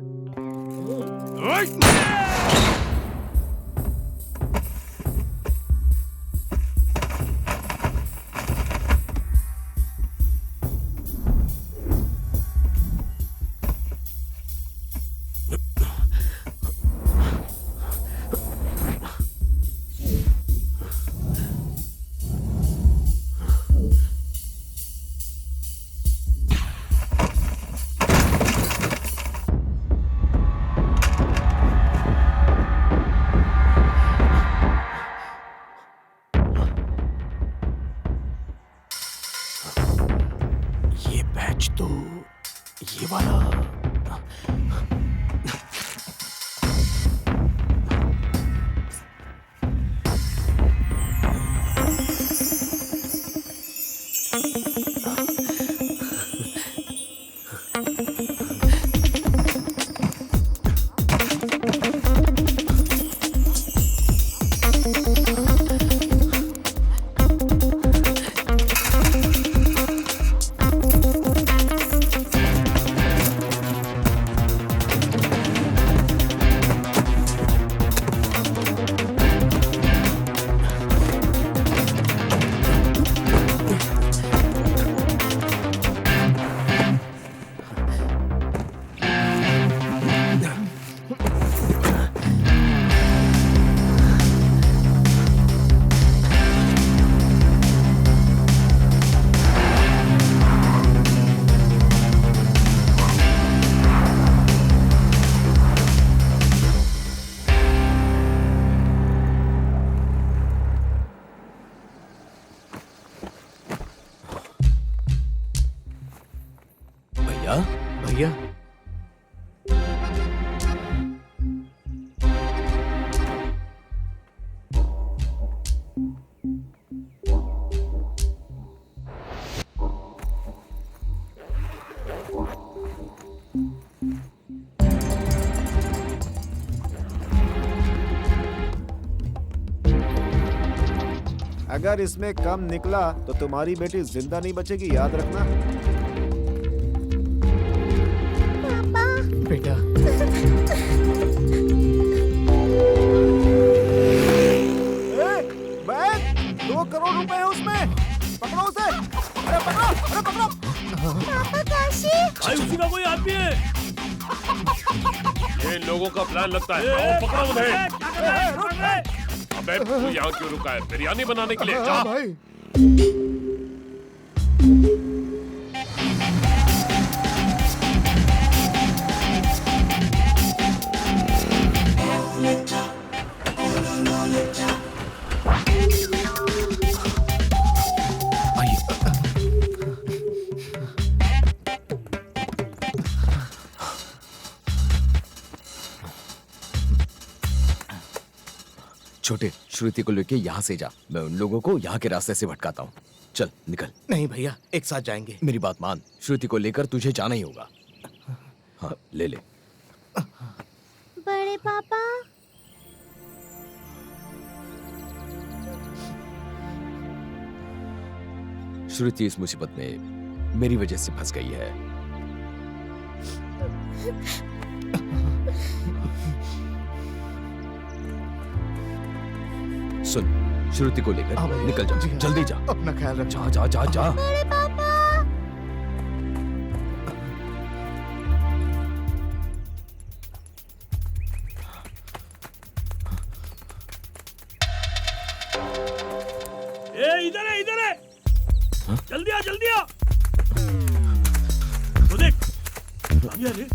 तो ये वाला भैया अगर इसमें कम निकला तो तुम्हारी बेटी जिंदा नहीं बचेगी, याद रखना। बेटा बैग 2 करोड़ रुपए है उसमें, पकड़ो उसे। अरे पकड़ो, अरे पकड़ो। पापा काशी, भाई उसी का कोई आदमी है। ये इन लोगों का प्लान लगता है। आओ, पकड़ो उन्हें। अबे तू यहाँ क्यों रुका है? बिरयानी बनाने के लिए जा। भाई छोटे, श्रुति को लेके यहाँ से जा। मैं उन लोगों को यहाँ के रास्ते से भटकाता हूँ। चल निकल। नहीं भैया, एक साथ जाएंगे। मेरी बात मान, श्रुति को लेकर तुझे जाना ही होगा। हाँ, ले ले। बड़े पापा। श्रुति इस मुसीबत में मेरी वजह से फंस गई है। सुन, श्रुति को लेकर निकल जा। जल्दी जा। अपना ख्याल रख। जा जा जा जा। बड़े पापा। इधर है, इधर है। जल्दी आ, जल्दी आ। तो देख, अभी अरे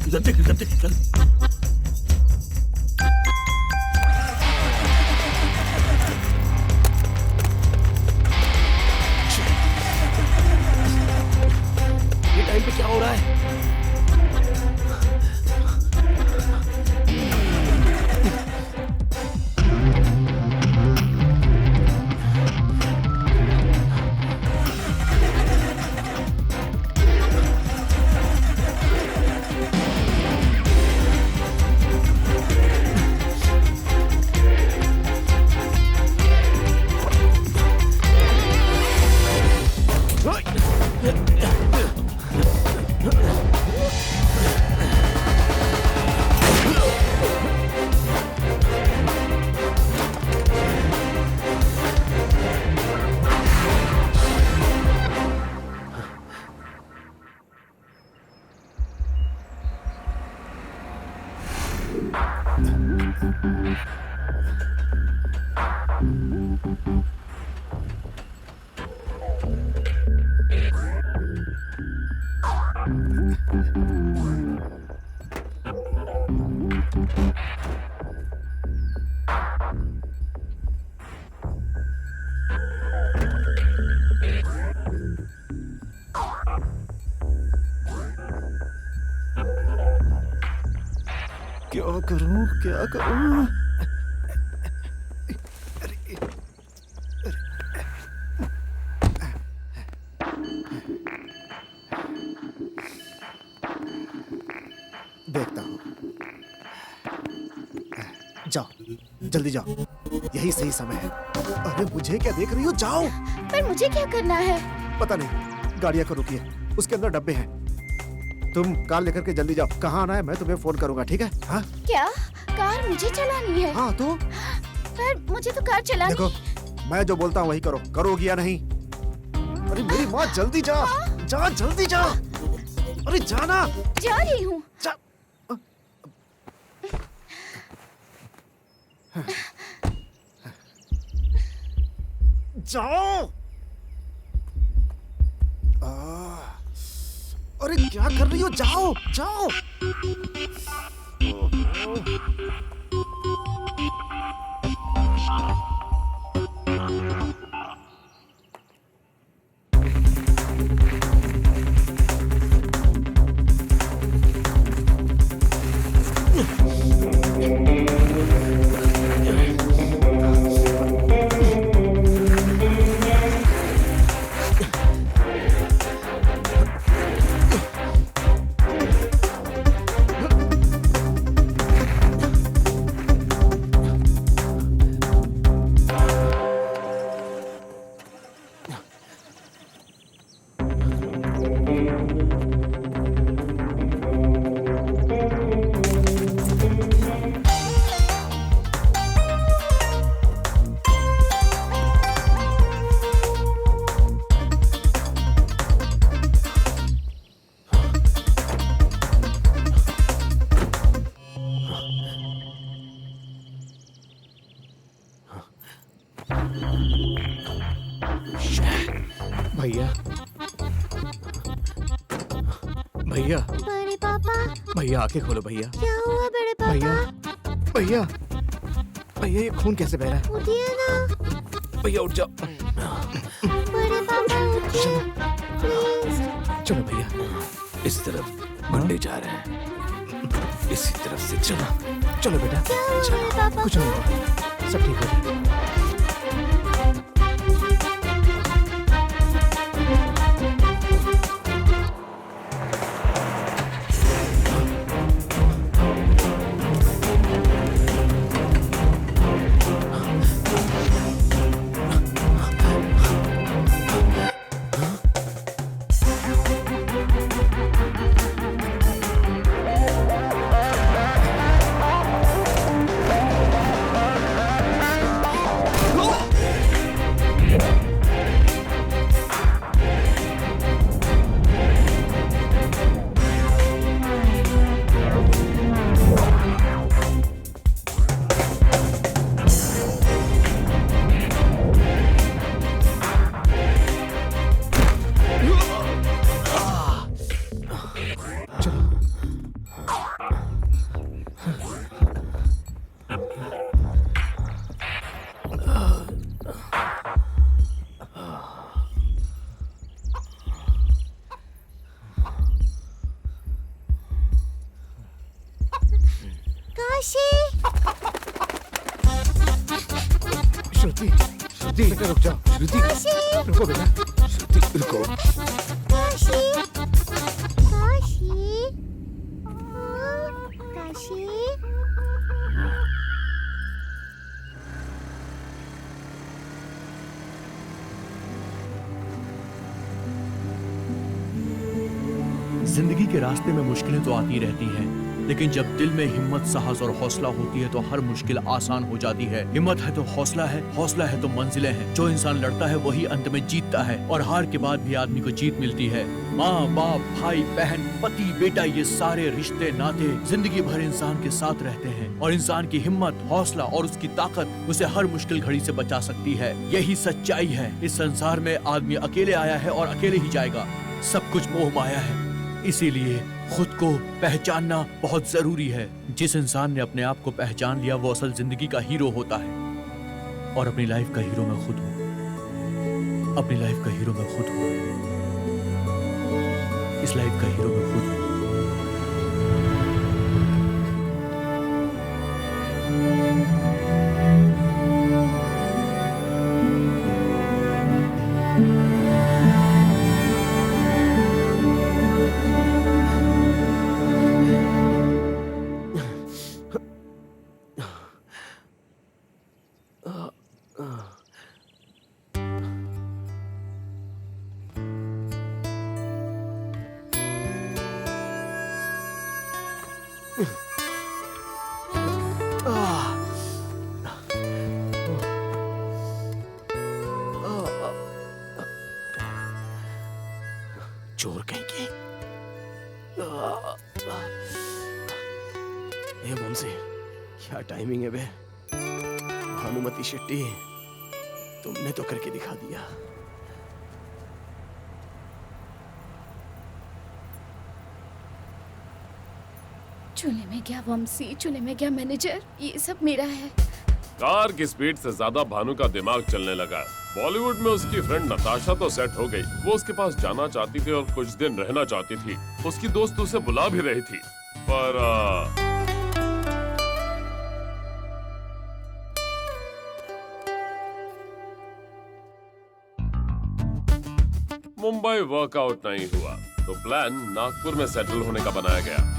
इधर देख, इधर देख, चल। ये टाइम पे क्या हो रहा है? करूं क्या करूं? देखता हूं। जाओ, जल्दी जाओ, यही सही समय है। अरे मुझे क्या देख रही हो, जाओ। पर मुझे क्या करना है? पता नहीं, गाड़ियां को रुकिए, उसके अंदर डब्बे हैं। तुम कार लेकर के जल्दी जाओ। कहाँ आना है मैं तुम्हें फोन करूंगा, ठीक है? हाँ? क्या कार मुझे चलानी है? हाँ तो? पर मुझे तो कार चलानी। देखो, मैं जो बोलता हूँ वही करो, करोगी या नहीं? अरे मेरी माँ, जल्दी जा, जा जल्दी जा। अरे जाना। जा रही हूँ। जाओ। अरे क्या कर रही हो, जाओ जाओ। भैया, भैया, बड़े पापा, भैया आंखें खोलो भैया। क्या हुआ बड़े पापा? भैया, भैया, भैया ये खून कैसे बह रहा है? उठिए ना। भैया उठ जाओ। बड़े पापा उठिए, प्लीज। चलो भैया, इस तरफ मंडे जा रहे हैं, इसी तरफ से चलो। चलो बेटा, चलो। कुछ नहीं होगा, सब ठीक हो जाएगा। श्रुति, श्रुति बेटा रुक जाओ। श्रुति रुको बेटा, श्रुति रुको। काशी, काशी, काशी। जिंदगी के रास्ते में मुश्किलें तो आती रहती हैं, लेकिन जब दिल में हिम्मत, साहस और हौसला होती है तो हर मुश्किल आसान हो जाती है। हिम्मत है तो हौसला है, हौसला है तो मंजिलें हैं। जो इंसान लड़ता है वही अंत में जीतता है, और हार के बाद भी आदमी को जीत मिलती है। माँ बाप, भाई बहन, पति बेटा, ये सारे रिश्ते नाते जिंदगी भर इंसान के साथ रहते हैं, और इंसान की हिम्मत, हौसला और उसकी ताकत उसे हर मुश्किल घड़ी से बचा सकती है। यही सच्चाई है। इस संसार में आदमी अकेले आया है और अकेले ही जाएगा। सब कुछ मोह माया है, इसीलिए खुद को पहचानना बहुत जरूरी है। जिस इंसान ने अपने आप को पहचान लिया वो असल जिंदगी का हीरो होता है। और अपनी लाइफ का हीरो मैं खुद हूँ। अपनी लाइफ का हीरो मैं खुद हूँ। इस लाइफ का हीरो मैं खुद हूँ। चोर कहीं की। ए बमसे, क्या टाइमिंग है बे। भानुमति शेट्टी, तुमने तो करके दिखा दिया। चूल्हे में क्या वंशी, चूल्हे में क्या मैनेजर, ये सब मेरा है। कार की स्पीड से ज्यादा भानु का दिमाग चलने लगा। बॉलीवुड में उसकी फ्रेंड नताशा तो सेट हो गई, वो उसके पास जाना चाहती थी और कुछ दिन रहना चाहती थी। उसकी दोस्त उसे बुला भी रही थी, पर मुंबई वर्कआउट नहीं हुआ, तो प्लान नागपुर में सेटल होने का बनाया गया।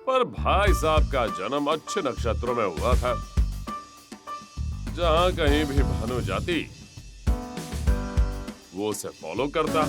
पर भाई साहब का जन्म अच्छे नक्षत्रों में हुआ था। जहां कहीं भी भानु जाती, वो उसे फॉलो करता।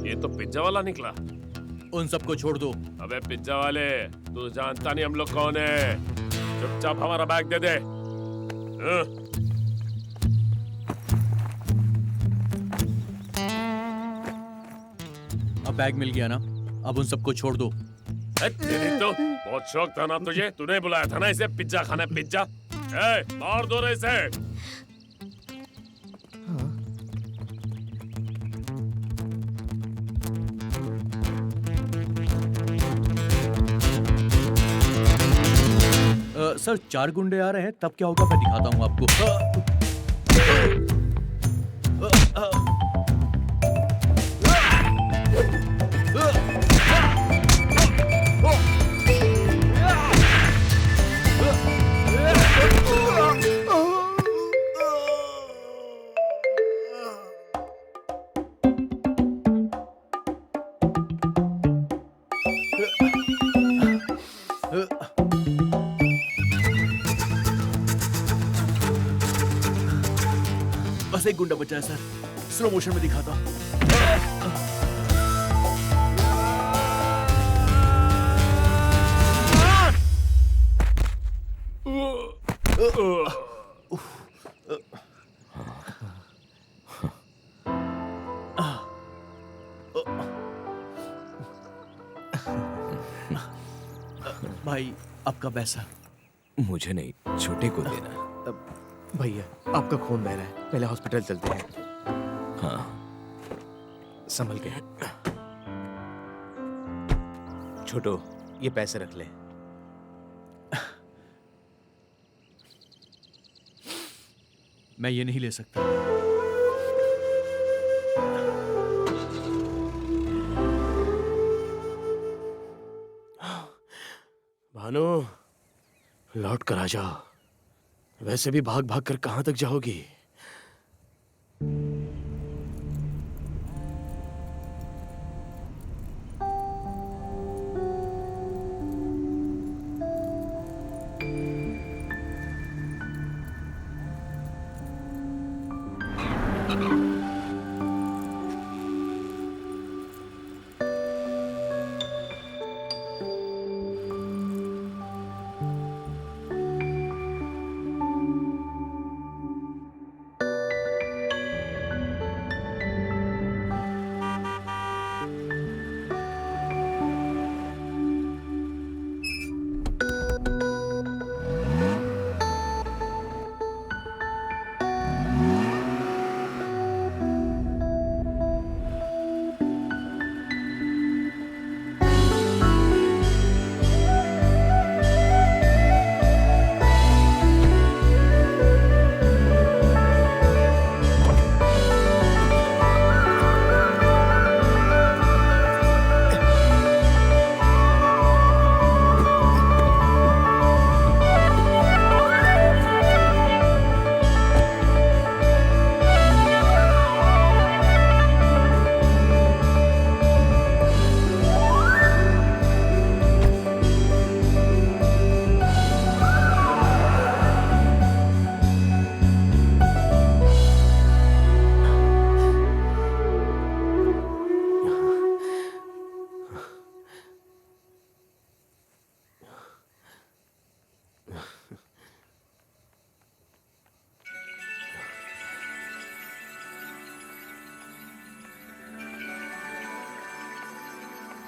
ये तो पिज्जा वाला निकला। उन सबको छोड़ दो। अबे पिज्जा वाले, तू जानता नहीं हम लोग कौन है। चुपचाप हमारा बैग दे दे। अब बैग मिल गया ना, अब उन सबको छोड़ दो। तो बहुत शौक था ना तुझे, तूने बुलाया था ना इसे पिज्जा खाना। पिज्जा मार दो रे इसे। सर 4 गुंडे आ रहे हैं, तब क्या होगा मैं दिखाता हूँ आपको। बस एक गुंडा बचा है सर, स्लो मोशन में दिखाता। भाई आपका पैसा। मुझे नहीं, छोटे को देना। भैया आपका खून बह रहा है, पहले हॉस्पिटल चलते हैं। हाँ संभल के। छोटो, ये पैसे रख ले। मैं ये नहीं ले सकता। भानु, लौट कर आ जाओ। वैसे भी भाग भाग कर कहां तक जाओगी।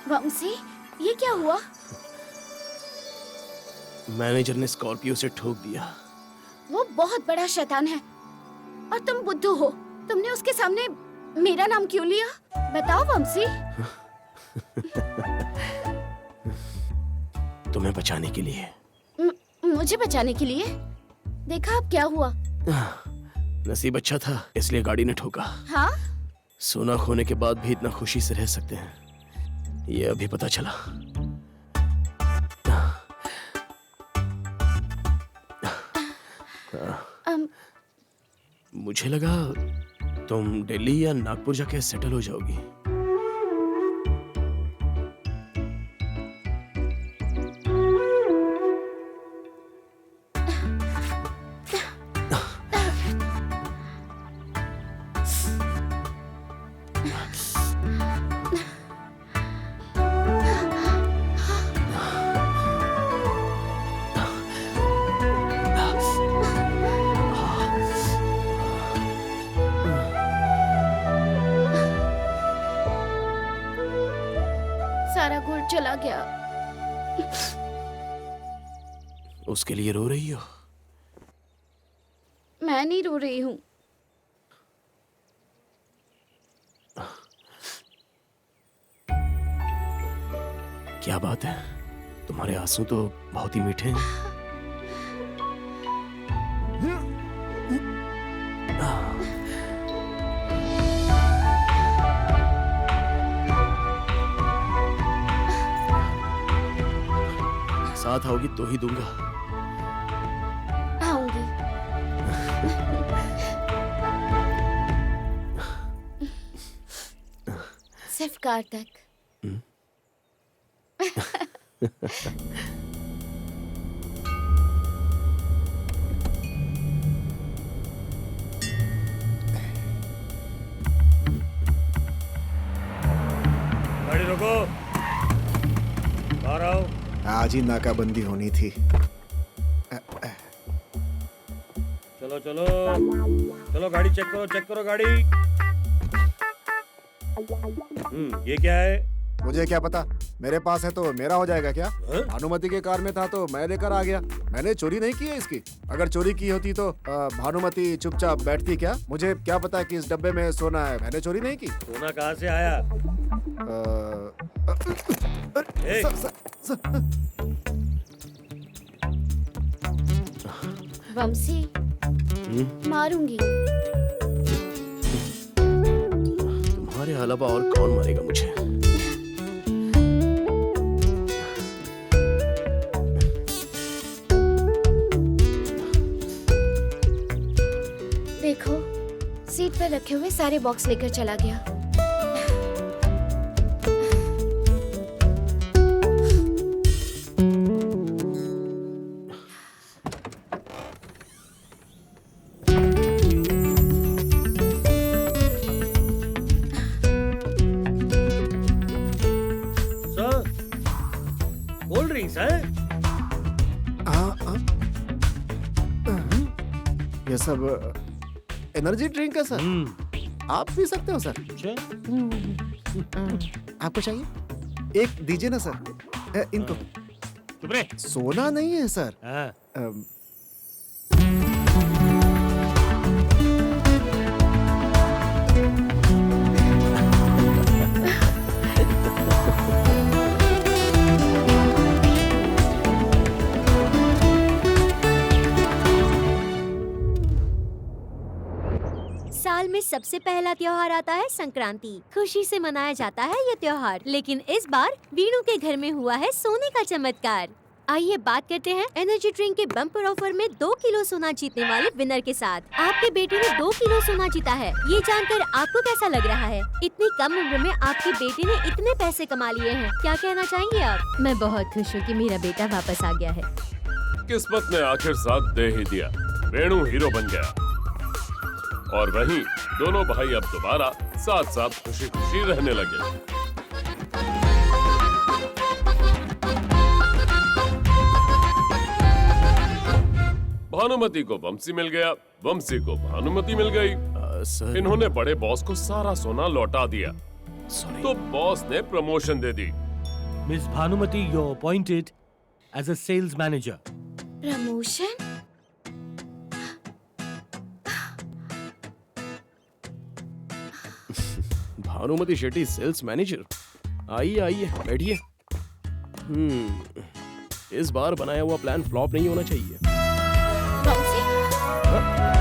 वंशी, ये क्या हुआ? मैनेजर ने स्कॉर्पियो से ठोक दिया। वो बहुत बड़ा शैतान है और तुम बुद्धू हो। तुमने उसके सामने मेरा नाम क्यों लिया? बताओ वंशी। तुम्हें बचाने के लिए। मुझे बचाने के लिए? देखा अब क्या हुआ? नसीब अच्छा था इसलिए गाड़ी ने ठोका। हाँ? सोना खोने के बाद भी इतना खुशी से रह सकते हैं, ये अभी पता चला। मुझे लगा तुम दिल्ली या नागपुर जाके सेटल हो जाओगी। सारा गोल्ड चला गया। उसके लिए रो रही हो? मैं नहीं रो रही हूँ। क्या बात है, तुम्हारे आंसू तो बहुत ही मीठे हैं। साथ आओगी तो ही दूंगा। आऊंगी। सिर्फ कार तक। गाड़ी रोको, बाहर आओ। आज ही नाकाबंदी होनी थी। चलो चलो चलो, गाड़ी चेक करो गाड़ी। ये क्या है? मुझे क्या पता, मेरे पास है तो मेरा हो जाएगा क्या? भानुमति के कार में था तो मैं लेकर आ गया। मैंने चोरी नहीं की है इसकी। अगर चोरी की होती तो भानुमति चुपचाप बैठती क्या? मुझे क्या पता कि इस डब्बे में सोना है। मैंने चोरी नहीं की। सोना कहाँ से आया? वंशी, मारूंगी। तुम्हारे अलावा और कौन मारेगा मुझे? देखो, सीट पर रखे हुए सारे बॉक्स लेकर चला गया। कोल्ड ड्रिंक्स है? ये सब एनर्जी ड्रिंक है सर। आप पी सकते हो सर। आपको चाहिए? एक दीजिए ना सर। इनको। सोना नहीं है सर। साल में सबसे पहला त्योहार आता है संक्रांति। खुशी से मनाया जाता है ये त्योहार, लेकिन इस बार वीणु के घर में हुआ है सोने का चमत्कार। आइए बात करते हैं एनर्जी ड्रिंक के बम्पर ऑफर में 2 किलो सोना जीतने वाले विनर के साथ। आपके बेटे ने 2 किलो सोना जीता है। ये जानकर आपको कैसा लग रहा है? इतनी कम उम्र में आपके बेटे ने इतने पैसे कमा लिए हैं। क्या कहना चाहेंगे आप? मैं बहुत खुश हूँ कि मेरा बेटा वापस आ गया है। किस्मत ने आखिर साथ दे ही दिया। वेणु हीरो बन गया और वहीं दोनों भाई अब दोबारा साथ साथ खुशी खुशी रहने लगे। भानुमति को वंशी मिल गया, वंशी को भानुमति मिल गई। इन्होंने बड़े बॉस को सारा सोना लौटा दिया, तो बॉस ने प्रमोशन दे दी। Miss Bhanumati, you're appointed as a sales manager. Promotion? Bhanumati Shetty sales manager. आइए आइए बैठिए। इस बार बनाया हुआ प्लान फ्लॉप नहीं होना चाहिए। Bouncy?